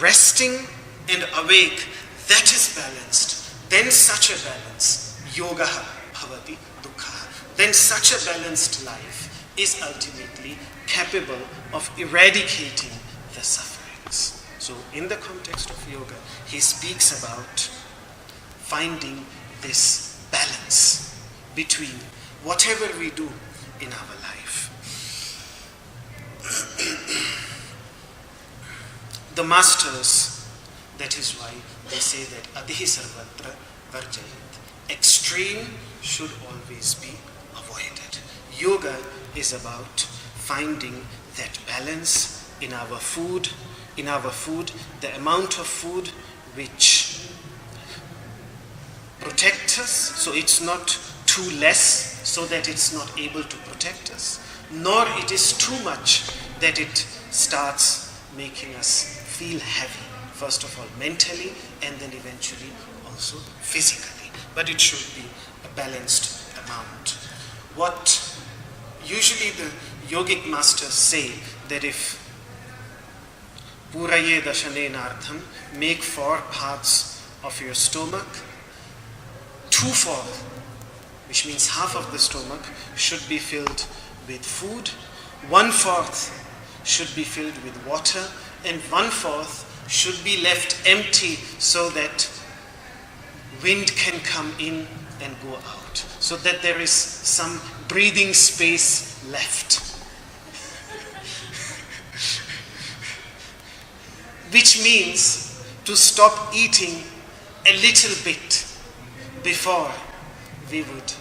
resting and awake, that is balanced, then such a balance, yoga bhavati dukkha, then such a balanced life is ultimately capable of eradicating the sufferings. So in the context of yoga, he speaks about finding this balance between whatever we do in our life. The masters, that is why they say that adhi sarvatra varjayat. Extreme should always be avoided. Yoga is about finding that balance in our food, the amount of food which protects us, so it's not too less so that it's not able to protect us, nor it is too much that it starts making us feel heavy, first of all mentally and then eventually also physically. But it should be a balanced amount. What usually the yogic masters say, that if puraye dashanenartham, make 4 parts of your stomach, 2/4, which means half of the stomach, should be filled with food, 1/4 should be filled with water, and 1/4 should be left empty so that wind can come in and go out, so that there is some breathing space left. Which means to stop eating a little bit before we would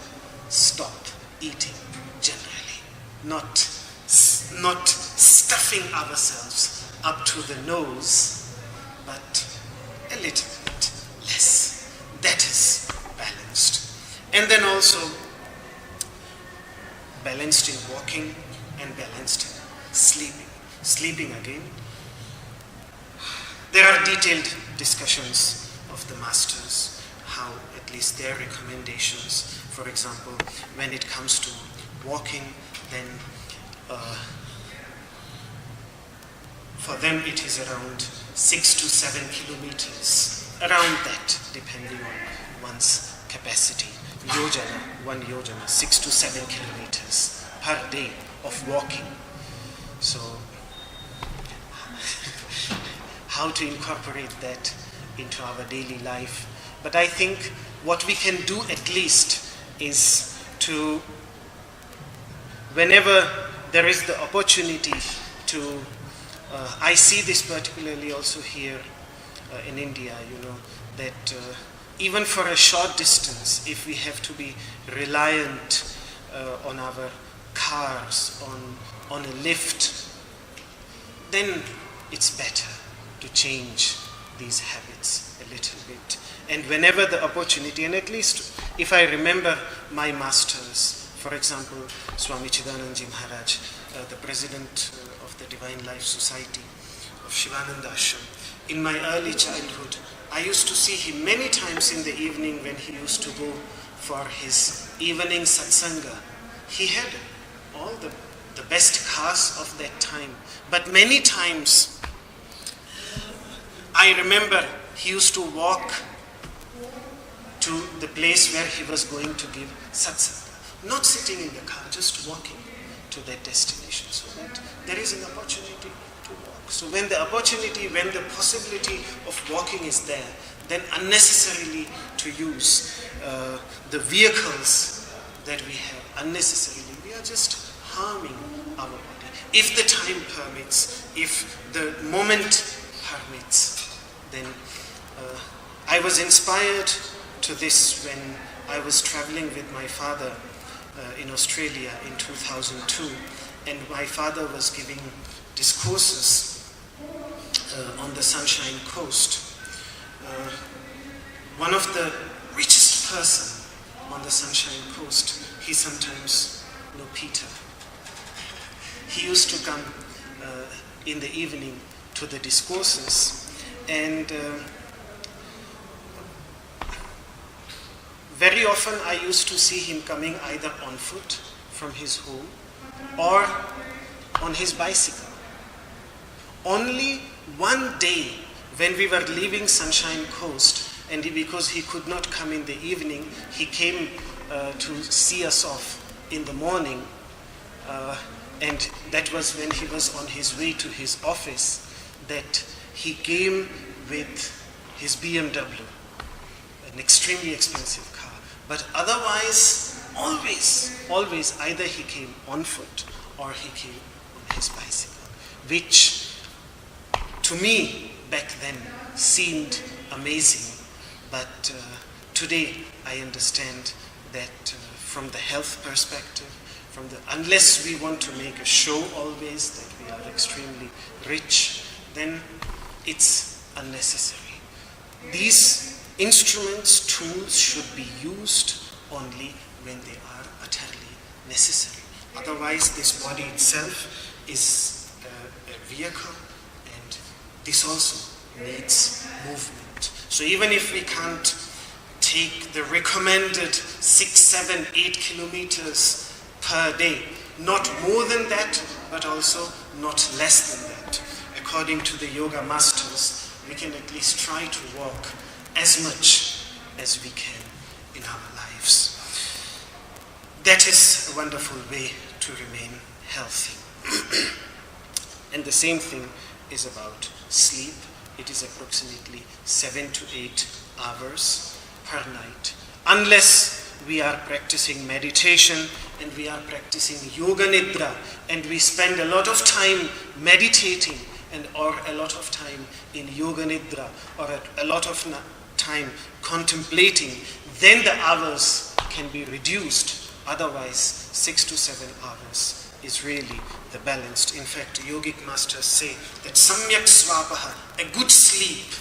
stop eating generally. Not stuffing ourselves up to the nose, but a little bit less. That is balanced. And then also balanced in walking and balanced in sleeping. Sleeping again. There are detailed discussions of the masters, how at least their recommendations. For example, when it comes to walking, then for them it is around 6 to 7 kilometers, around that, depending on one's capacity. Yojana, 1 yojana, 6 to 7 kilometers per day of walking. So, how to incorporate that into our daily life. But I think what we can do at least is to, whenever there is the opportunity to, I see this particularly also here in India, that even for a short distance, if we have to be reliant on our cars, on a lift, then it's better to change these habits a little bit. And whenever the opportunity, and at least if I remember my masters, for example, Swami Chidanandaji Maharaj, the president of the Divine Life Society of Shivananda Ashram, in my early childhood, I used to see him many times in the evening when he used to go for his evening satsanga. He had all the best cars of that time, but many times I remember he used to walk to the place where he was going to give satsanga. Not sitting in the car, just walking to that destination, so that there is an opportunity to walk. So when the possibility of walking is there, then unnecessarily to use the vehicles that we have, unnecessarily, we are just harming our body. If the time permits, if the moment permits, then I was inspired to this when I was traveling with my father in Australia in 2002, and my father was giving discourses on the Sunshine Coast. One of the richest person on the Sunshine Coast, he sometimes, Peter, he used to come in the evening to the discourses, and very often I used to see him coming either on foot from his home or on his bicycle. Only one day when we were leaving Sunshine Coast, and because he could not come in the evening, he came to see us off in the morning, and that was when he was on his way to his office, that he came with his BMW, an extremely expensive car. But otherwise, always either he came on foot or he came on his bicycle, which to me back then seemed amazing. But today I understand that from the health perspective, unless we want to make a show always that we are extremely rich, then it's unnecessary. These instruments, tools should be used only when they are utterly necessary. Otherwise, this body itself is a vehicle, and this also needs movement. So even if we can't take the recommended 6, 7, 8 kilometers per day, not more than that, but also not less than that. According to the yoga masters, we can at least try to walk as much as we can in our lives. That is a wonderful way to remain healthy. And the same thing is about sleep. It is approximately 7 to 8 hours per night. Unless we are practicing meditation and we are practicing yoga nidra, and we spend a lot of time meditating or a lot of time in yoga nidra, or a lot of time contemplating, then the hours can be reduced. Otherwise, 6 to 7 hours is really the balanced. In fact, yogic masters say that samyak swapaha, a good sleep,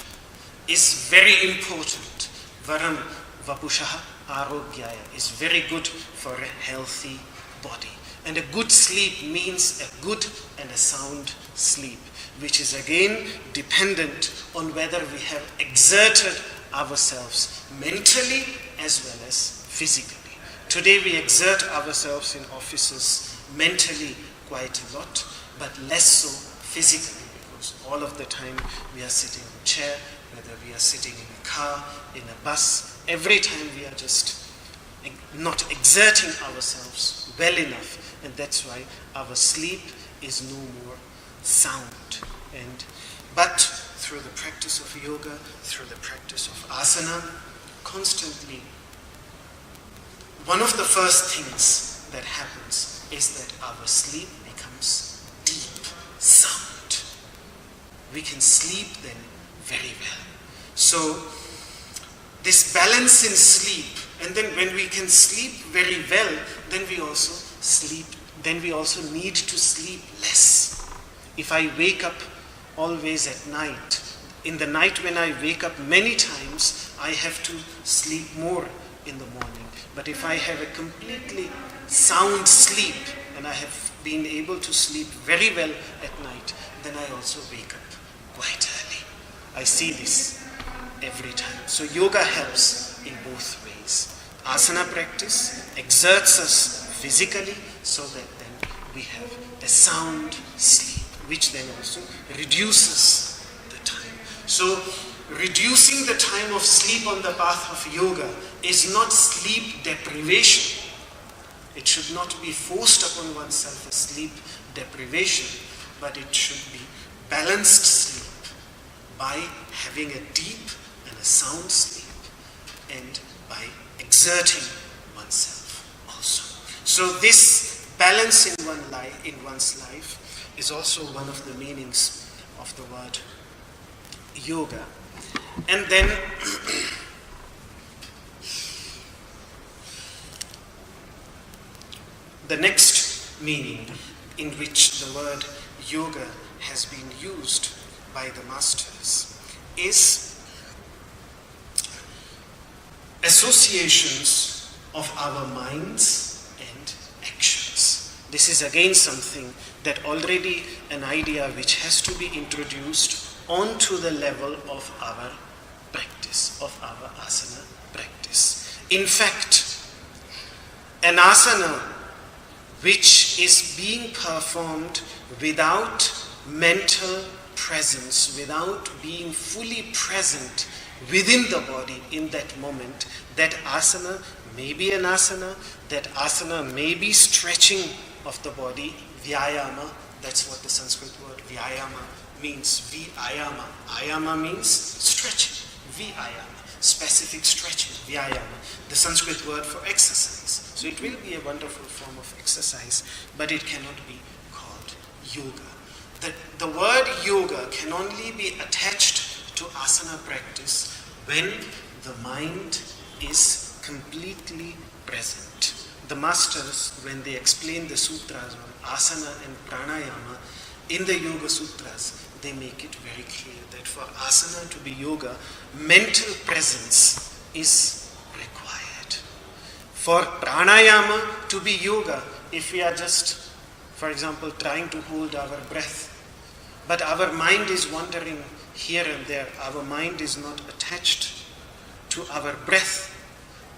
is very important. Varam vapushaha arogyaya is very good for a healthy body. And a good sleep means a good and a sound sleep, which is again dependent on whether we have exerted ourselves mentally as well as physically. Today we exert ourselves in offices mentally quite a lot, but less so physically, because all of the time we are sitting in a chair, whether we are sitting in a car, in a bus, every time we are just not exerting ourselves well enough, and that's why our sleep is no more sound. But through the practice of yoga, through the practice of asana, constantly, one of the first things that happens is that our sleep becomes deep, sound. We can sleep then very well. So this balance in sleep, and then when we can sleep very well, then we also need to sleep less. If I wake up always at night, in the night when I wake up many times, I have to sleep more in the morning. But if I have a completely sound sleep, and I have been able to sleep very well at night, then I also wake up quite early. I see this every time. So yoga helps in both ways. Asana practice exerts us physically so that then we have a sound sleep, which then also reduces the time. So reducing the time of sleep on the path of yoga is not sleep deprivation. It should not be forced upon oneself a sleep deprivation, but it should be balanced sleep by having a deep and a sound sleep and by exerting oneself also. So this balance in one's life is also one of the meanings of the word yoga. And then the next meaning in which the word yoga has been used by the masters is associations of our minds and actions. This is again something that already an idea which has to be introduced onto the level of our practice, of our asana practice. In fact, an asana which is being performed without mental presence, without being fully present within the body in that moment, that asana may be an asana, that asana may be stretching of the body, vyayama, that's what the Sanskrit word vyayama means, vyayama. Ayama means stretching, vyayama, specific stretching, vyayama, the Sanskrit word for exercise. So it will be a wonderful form of exercise, but it cannot be called yoga. The word yoga can only be attached to asana practice when the mind is completely present. The masters, when they explain the sutras on asana and pranayama in the Yoga Sutras, they make it very clear that for asana to be yoga, mental presence is required. For pranayama to be yoga, if we are just, for example, trying to hold our breath, but our mind is wandering here and there, our mind is not attached to our breath,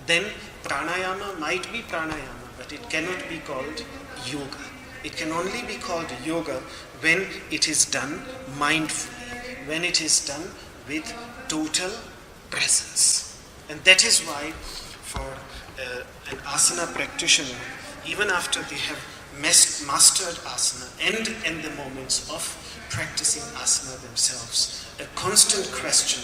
then pranayama might be pranayama, but it cannot be called yoga. It can only be called yoga when it is done mindfully, when it is done with total presence. And that is why for an asana practitioner, even after they have mastered asana and in the moments of practicing asana themselves, a constant question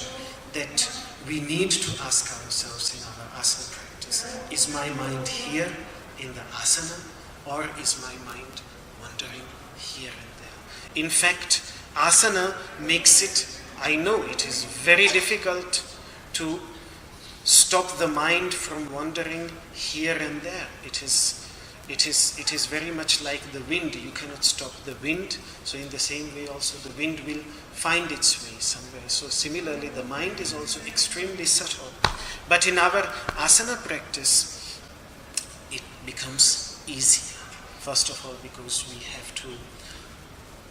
that we need to ask ourselves in our asana practice: is my mind here in the asana, or is my mind wandering here and there? In fact, asana makes it, I know it is very difficult to stop the mind from wandering here and there. It is very much like the wind. You cannot stop the wind. So in the same way also the wind will find its way somewhere. So similarly the mind is also extremely subtle. But in our asana practice, it becomes easier. First of all, because we have to,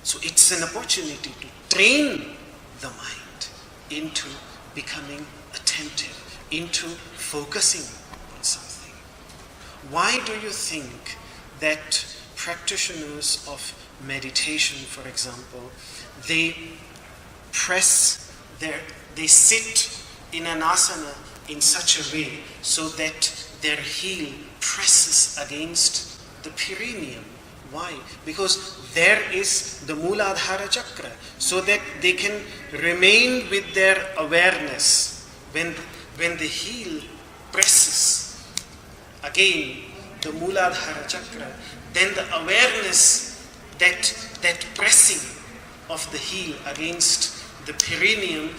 so it's an opportunity to train the mind into becoming attentive, into focusing on something. Why do you think that practitioners of meditation, for example, they sit in an asana in such a way so that their heel presses against the perineum? Why? Because there is the Mooladhara Chakra, so that they can remain with their awareness. When the heel presses again the Mooladhara Chakra, then the awareness that pressing of the heel against the perineum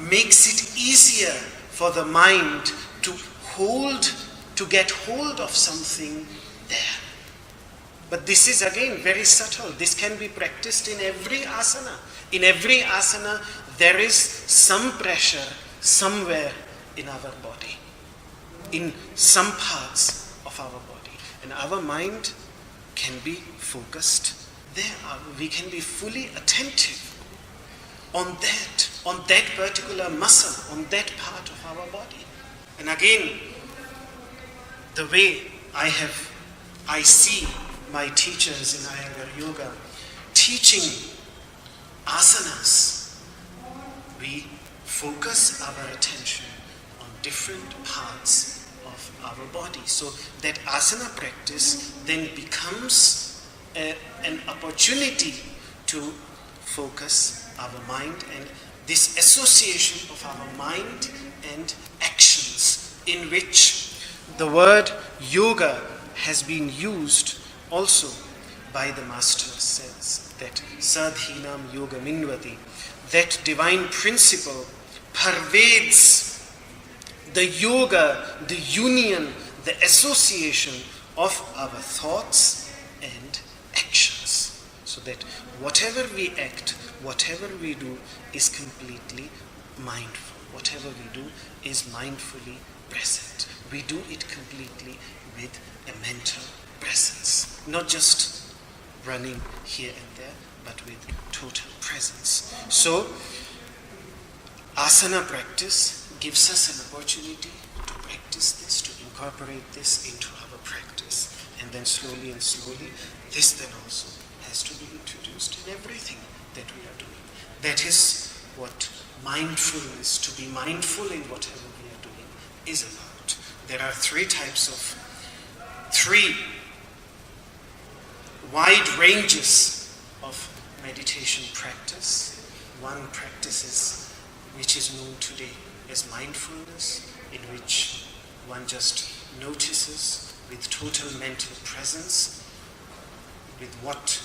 makes it easier for the mind to get hold of something there. But this is again very subtle. This can be practiced in every asana. In every asana, there is some pressure somewhere in our body, in some parts of our body. And our mind can be focused there. We can be fully attentive on that particular muscle, on that part of our body. And again, the way I see my teachers in Iyengar Yoga teaching asanas we focus our attention on different parts of our body. So that asana practice then becomes an opportunity to focus our mind, and this association of our mind and actions, in which the word yoga has been used also by the master, says that sadhinam yoga minvati, that divine principle pervades the yoga, the union, the association of our thoughts and actions. So that whatever we act, whatever we do is completely mindful. Whatever we do is mindfully present. We do it completely with a mental presence. Not just running here and there, but with total presence. So, asana practice gives us an opportunity to practice this, to incorporate this into our practice. And then slowly and slowly, this then also has to be introduced in everything that we are doing. That is what mindfulness, to be mindful in whatever we are doing, is about. There are three wide ranges of meditation practice. One practice is, which is known today as mindfulness, in which one just notices with total mental presence with what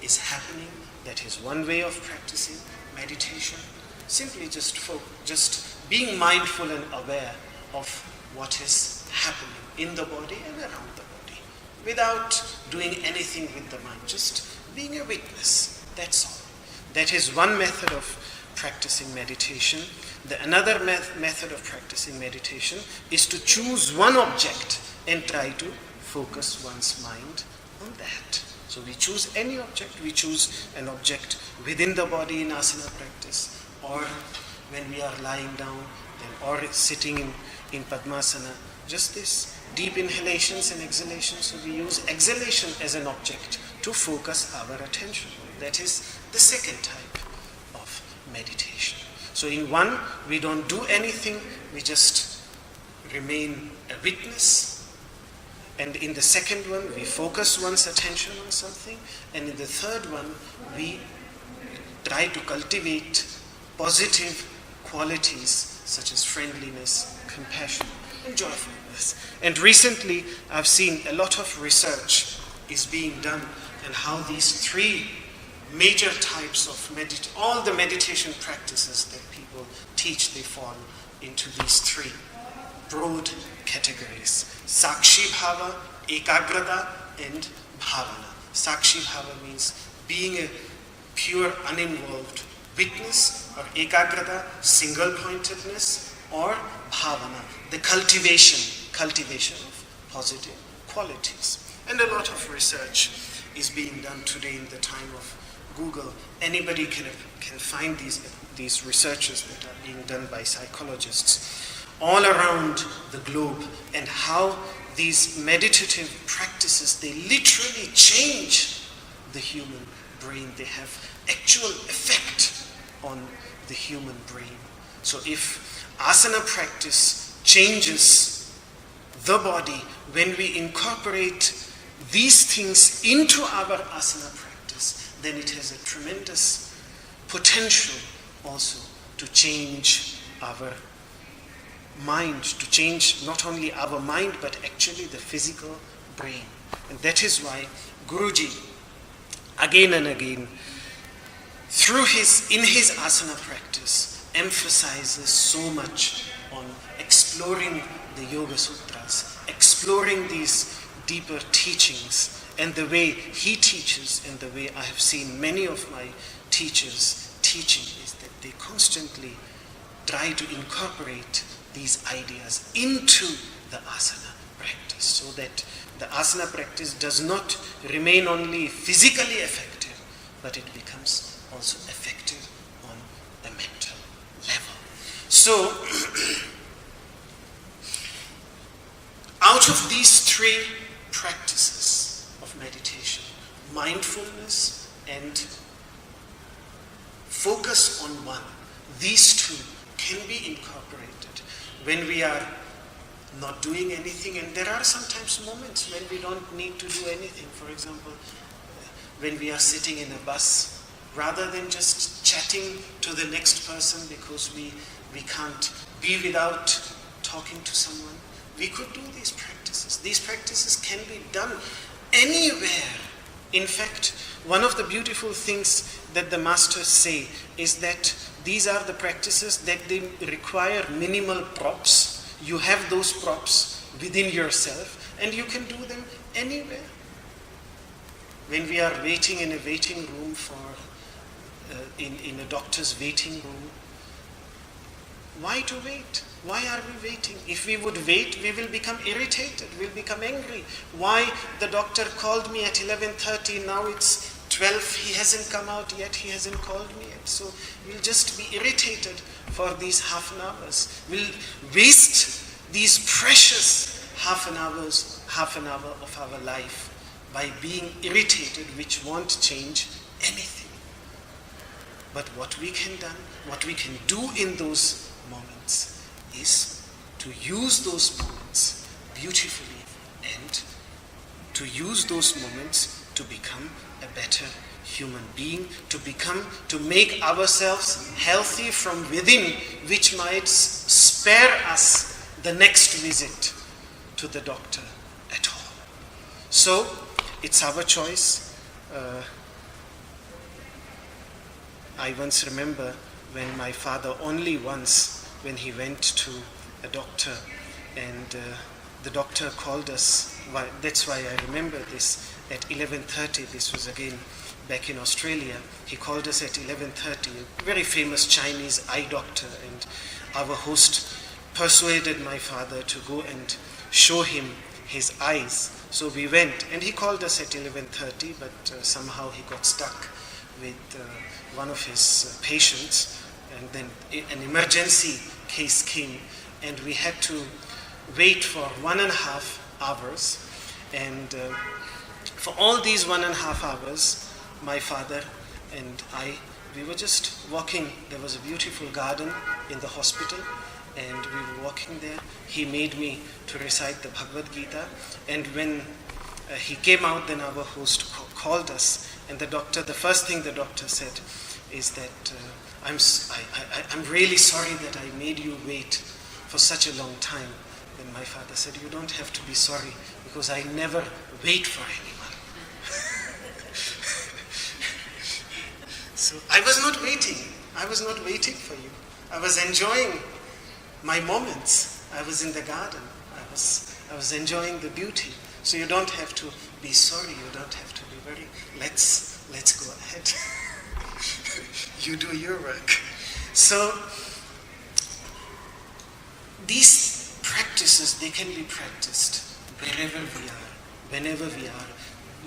is happening. That is one way of practicing meditation. Simply just being mindful and aware of what is happening in the body and around the body, without doing anything with the mind, just being a witness. That's all. That is one method of practicing meditation. Another method of practicing meditation is to choose one object and try to focus one's mind on that. So we choose any object. We choose an object within the body in asana practice, or when we are lying down, or sitting in Padmasana, just this deep inhalations and exhalations. So we use exhalation as an object to focus our attention. That is the second type of meditation. So in one, we don't do anything, we just remain a witness. And in the second one, we focus one's attention on something. And in the third one, we try to cultivate positive qualities such as friendliness, compassion, and joyfulness. And recently, I've seen a lot of research is being done on how these three major types of all the meditation practices that people teach, they fall into these three broad categories: Sakshi Bhava, Ekagrata, and Bhavana. Sakshi Bhava means being a pure, uninvolved witness, or Ekagrata, single-pointedness, or Bhavana, the cultivation of positive qualities. And a lot of research is being done today in the time of Google. Anybody can find these researches that are being done by psychologists all around the globe, and how these meditative practices, they literally change the human brain. They have actual effect on the human brain. So if asana practice changes the body, when we incorporate these things into our asana practice, then it has a tremendous potential also to change our mind, to change not only our mind but actually the physical brain. And that is why Guruji again and again in his asana practice emphasizes so much on exploring the Yoga Sutras, exploring these deeper teachings, and the way he teaches and the way I have seen many of my teachers teaching is that they constantly try to incorporate these ideas into the asana practice, so that the asana practice does not remain only physically effective, but it becomes also effective on a mental level. So, out of these three practices of meditation, mindfulness and focus on one, these two can be incorporated when we are not doing anything. And there are sometimes moments when we don't need to do anything. For example, when we are sitting in a bus, rather than just chatting to the next person because we can't be without talking to someone, we could do these practices. These practices can be done anywhere. In fact, one of the beautiful things that the masters say is that these are the practices that they require minimal props. You have those props within yourself and you can do them anywhere. When we are waiting in a waiting room in a doctor's waiting room, why to wait? Why are we waiting? If we would wait, we will become irritated, we'll become angry. Why the doctor called me at 11:30, now it's 12, he hasn't come out yet, he hasn't called me yet. So we'll just be irritated for these half an hours. We'll waste these precious half an hour of our life by being irritated, which won't change anything. But what we can do in those moments is to use those moments beautifully and to use those moments to become a better human being, to make ourselves healthy from within, which might spare us the next visit to the doctor at all. So, it's our choice. I once remember when my father only once, when he went to a doctor and the doctor called us, that's why I remember this, at 11:30, this was again back in Australia, he called us at 11:30, a very famous Chinese eye doctor, and our host persuaded my father to go and show him his eyes. So we went, and he called us at 11:30, but somehow he got stuck with one of his patients, and then an emergency case came, and we had to wait for 1.5 hours. And for all these 1.5 hours, my father and I, we were just walking. There was a beautiful garden in the hospital, and we were walking there. He made me to recite the Bhagavad Gita, and when he came out, then our host called us, and the first thing the doctor said is that I'm really sorry that I made you wait for such a long time. Then my father said, you don't have to be sorry, because I never wait for anyone. So I was not waiting for you. I was enjoying my moments. I was in the garden. I was enjoying the beauty. So you don't have to be sorry, you don't have to be very, let's go ahead. You do your work. So these practices, they can be practiced wherever we are, whenever we are.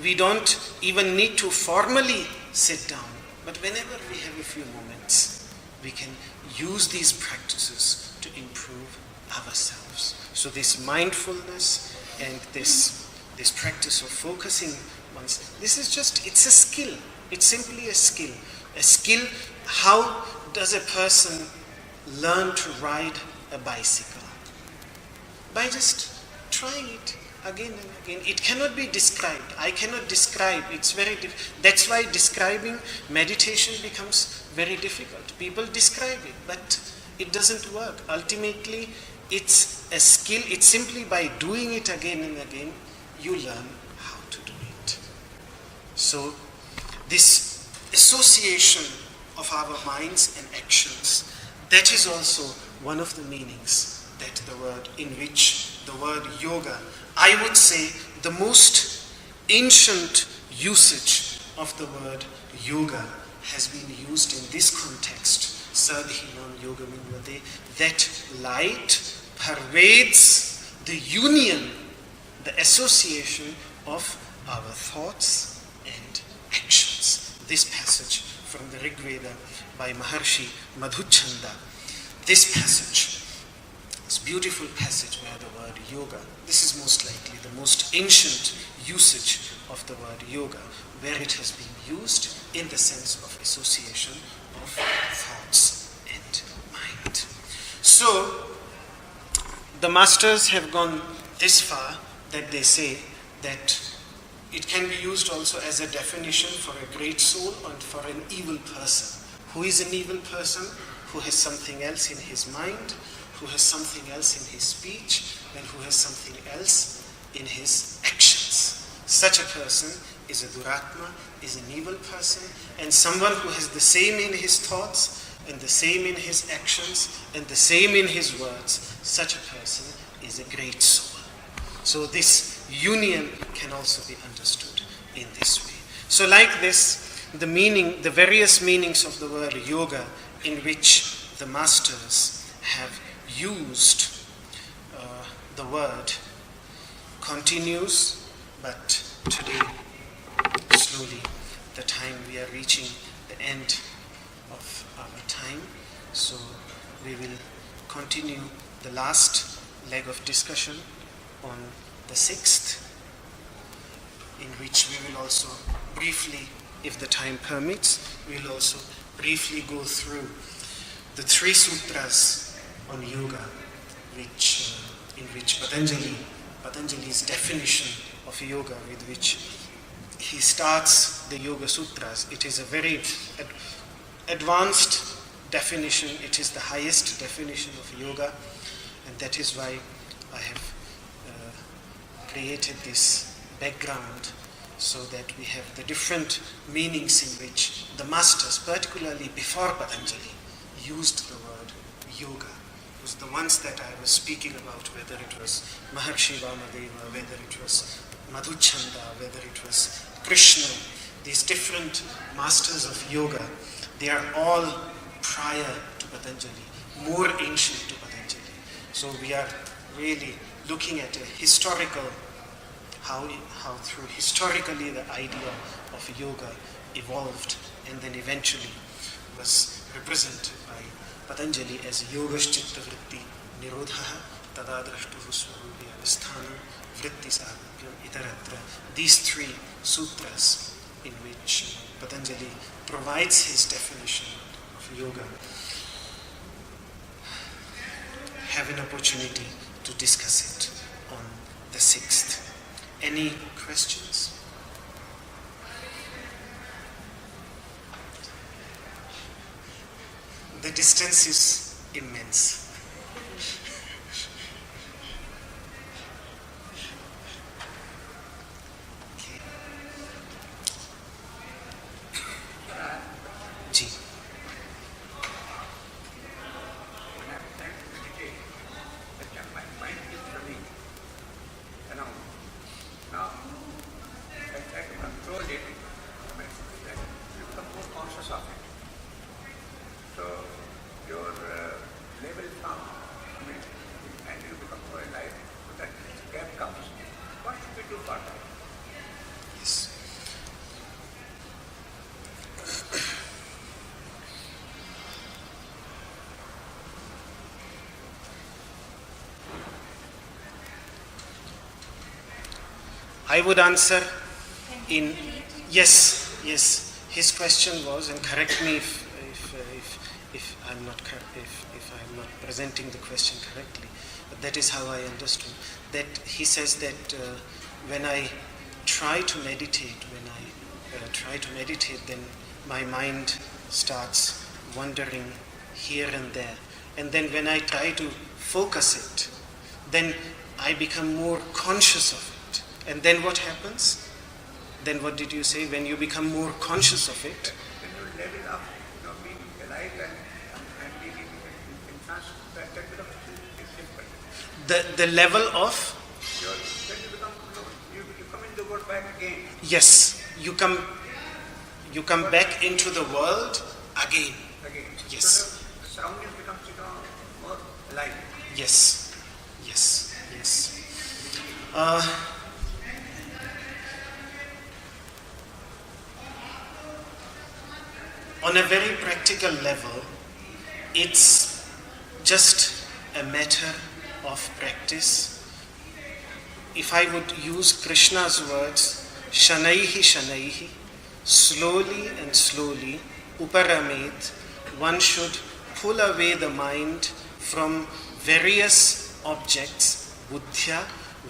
We don't even need to formally sit down, but whenever we have a few moments, we can use these practices to improve ourselves. So this mindfulness and this practice of focusing it's a skill. It's simply a skill. A skill, how does a person learn to ride a bicycle? By just trying it again and again. It cannot be described. I cannot describe. It's very that's why describing meditation becomes very difficult. People describe it, but it doesn't work. Ultimately, it's a skill. It's simply by doing it again and again, you learn how to do it. So, this association of our minds and actions, that is also one of the meanings in which the word yoga, I would say the most ancient usage of the word yoga has been used in this context. Sadhinam yoga minvade, that light pervades the union, the association of our thoughts and actions. This passage from the Rig Veda by Maharshi Madhuchanda. This passage, this beautiful passage where the word yoga, this is most likely the most ancient usage of the word yoga, where it has been used in the sense of association of thoughts and So, the masters have gone this far that they say that it can be used also as a definition for a great soul and for an evil person. Who is an evil person? Who has something else in his mind, who has something else in his speech, and who has something else in his actions. Such a person is a duratma, is an evil person, and someone who has the same in his thoughts, and the same in his actions, and the same in his words. Such a person is a great soul. So this union can also be understood in this way. So like this, the various meanings of the word yoga in which the masters have used the word continues, but today, slowly, the time we are reaching the end of our time, so we will continue the last leg of discussion on the 6th, in which we will also briefly, if the time permits, we will also briefly go through the 3 sutras on yoga, in which Patanjali's definition of yoga, with which he starts the Yoga Sutras. It is a very advanced definition. It is the highest definition of yoga, and that is why I have created this background, so that we have the different meanings in which the masters, particularly before Patanjali, used the word yoga. It was the ones that I was speaking about, whether it was Maharshi Vamadeva, whether it was Madhuchanda, whether it was Krishna, these different masters of yoga, they are all prior to Patanjali, more ancient to Patanjali. So we are really looking at a historical, how through historically the idea of yoga evolved and then eventually was represented by Patanjali as Yogaschitta Vritti Nirodhaha Tadadrashtuhu Swarupi Avasthanam Vritti Sarupyam Itaratra. These 3 sutras in which Patanjali provides his definition of yoga have an opportunity to discuss it on the 6th. Any questions? The distance is immense. Okay. Ji. I would answer in yes. His question was, and correct me if I'm not presenting the question correctly, but that is how I understood. That he says that when I try to meditate, then my mind starts wandering here and there, and then when I try to focus it, then I become more conscious of it. And then what happens? Then what did you say? When you become more conscious of it? When you level up, being alive and being in trance, that becomes simple. The level of? When you come in the world back again. Yes, you come back into the world again. Yes. So the surroundings becomes more alive. Yes. On a very practical level, it's just a matter of practice. If I would use Krishna's words, shanaihi, slowly and slowly, uparamed, one should pull away the mind from various objects, buddhya,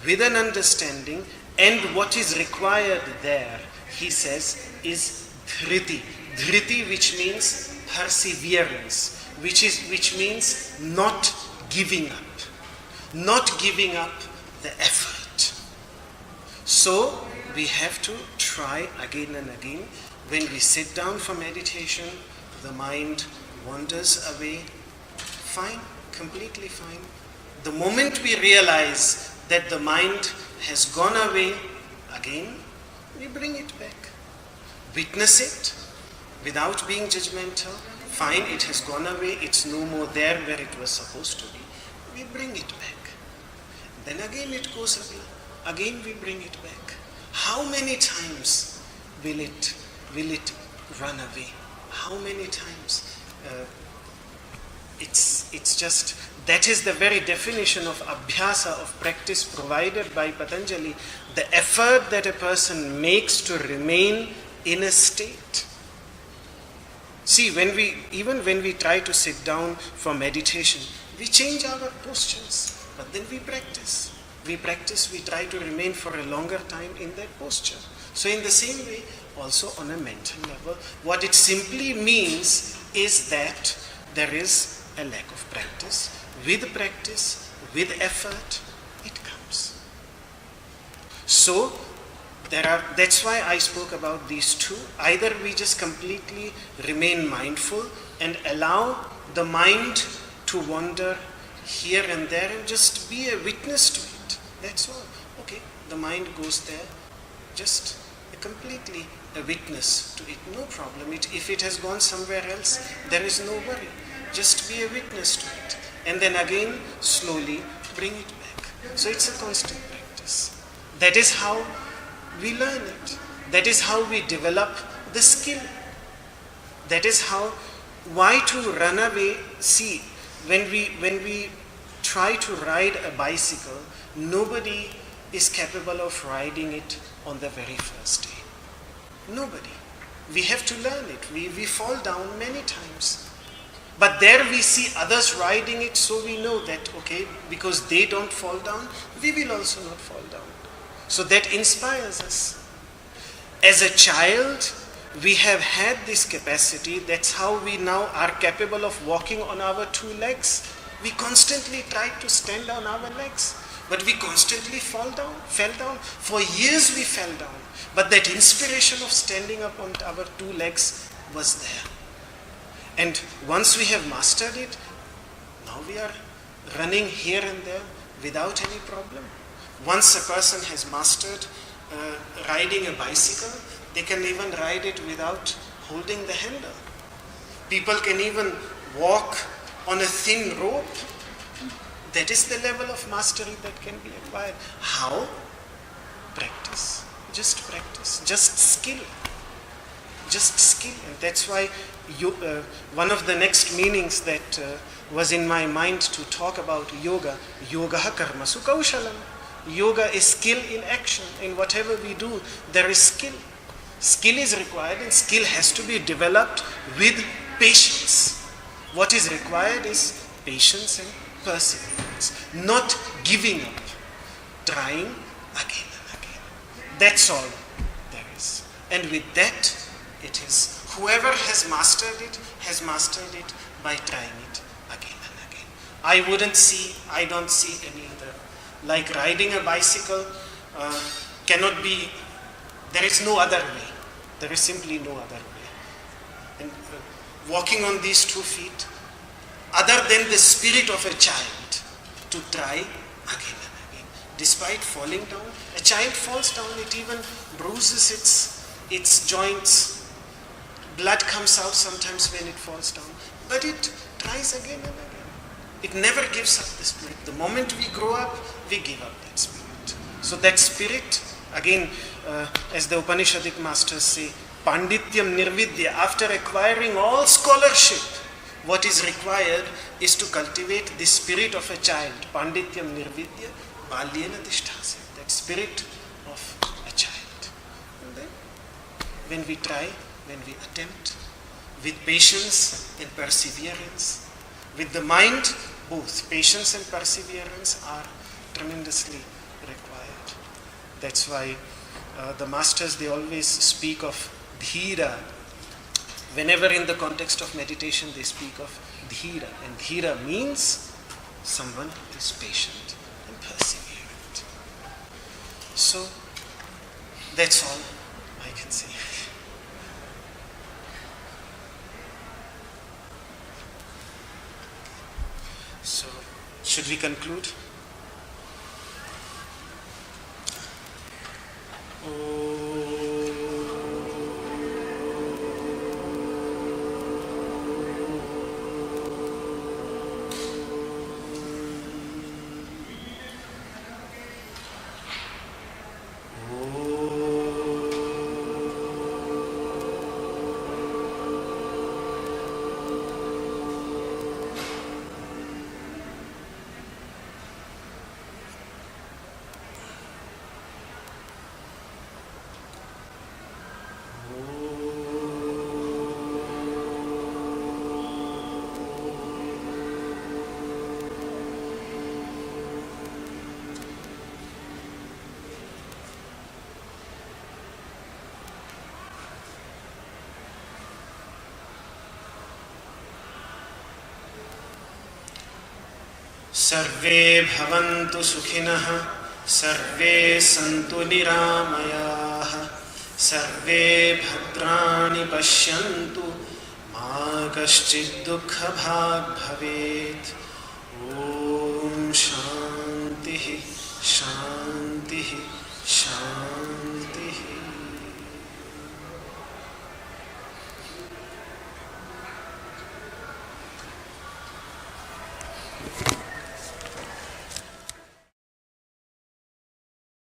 with an understanding, and what is required there, he says, is dhriti. Dhriti, which means perseverance, which means not giving up. Not giving up the effort. So we have to try again and again. When we sit down for meditation, the mind wanders away. Fine, completely fine. The moment we realize that the mind has gone away, again, we bring it back. Witness it without being judgmental. Fine, it has gone away, it's no more there where it was supposed to be. We bring it back. Then again it goes away. Again we bring it back. How many times will it run away? How many times? It's just, that is the very definition of abhyasa, of practice provided by Patanjali. The effort that a person makes to remain in a state. See, even when we try to sit down for meditation, we change our postures, but then we practice. We try to remain for a longer time in that posture. So in the same way, also on a mental level, what it simply means is that there is a lack of practice. With effort, it comes. So that's why I spoke about these two. Either we just completely remain mindful and allow the mind to wander here and there and just be a witness to it. That's all. Okay, the mind goes there, just completely a witness to it. No problem. If it has gone somewhere else, there is no worry. Just be a witness to it. And then again, slowly bring it back. So it's a constant practice. That is how we learn it. That is how we develop the skill. That is how, why to run away. See, when we try to ride a bicycle, nobody is capable of riding it on the very first day. Nobody. We have to learn it. We fall down many times. But there we see others riding it, so we know that, okay, because they don't fall down, we will also not fall down. So that inspires us. As a child, we have had this capacity. That's how we now are capable of walking on our two legs. We constantly try to stand on our legs, but we constantly fell down. For years we fell down. But that inspiration of standing up on our two legs was there. And once we have mastered it, now we are running here and there without any problem. Once a person has mastered riding a bicycle, they can even ride it without holding the handle. People can even walk on a thin rope. That is the level of mastery that can be acquired. How? Practice. Just skill. Just skill. And that's why one of the next meanings that was in my mind to talk about yoga, yogaha karmasu kaushalam. Yoga is skill in action. In whatever we do, there is skill. Skill is required, and skill has to be developed with patience. What is required is patience and perseverance. Not giving up. Trying again and again. That's all there is. And with that, it is. Whoever has mastered it by trying it again and again. I don't see any other. Like riding a bicycle cannot be, there is no other way. There is simply no other way. And walking on these 2 feet, other than the spirit of a child, to try again and again. Despite falling down, a child falls down, it even bruises its joints. Blood comes out sometimes when it falls down. But it tries again and again. It never gives up the spirit. The moment we grow up, we give up that spirit. So that spirit, again, as the Upanishadic masters say, Pandityam Nirvidya, after acquiring all scholarship, what is required is to cultivate the spirit of a child. Pandityam Nirvidya, Balyena Tishtase, that spirit of a child. And then, when we try, when we attempt, with patience and perseverance, with the mind both patience and perseverance are tremendously required. That's why the masters, they always speak of dhira. Whenever in the context of meditation they speak of dhira, and dhira means someone who is patient and perseverant. So that's all I can say. So should we conclude? सर्वे भवन्तु सुखिनः, सर्वे सन्तु निरामयाः, सर्वे भद्राणि पश्यन्तु, मा कश्चित् दुःखभाग् भवेत्। ॐ शान्तिः शान्तिः शान्तिः।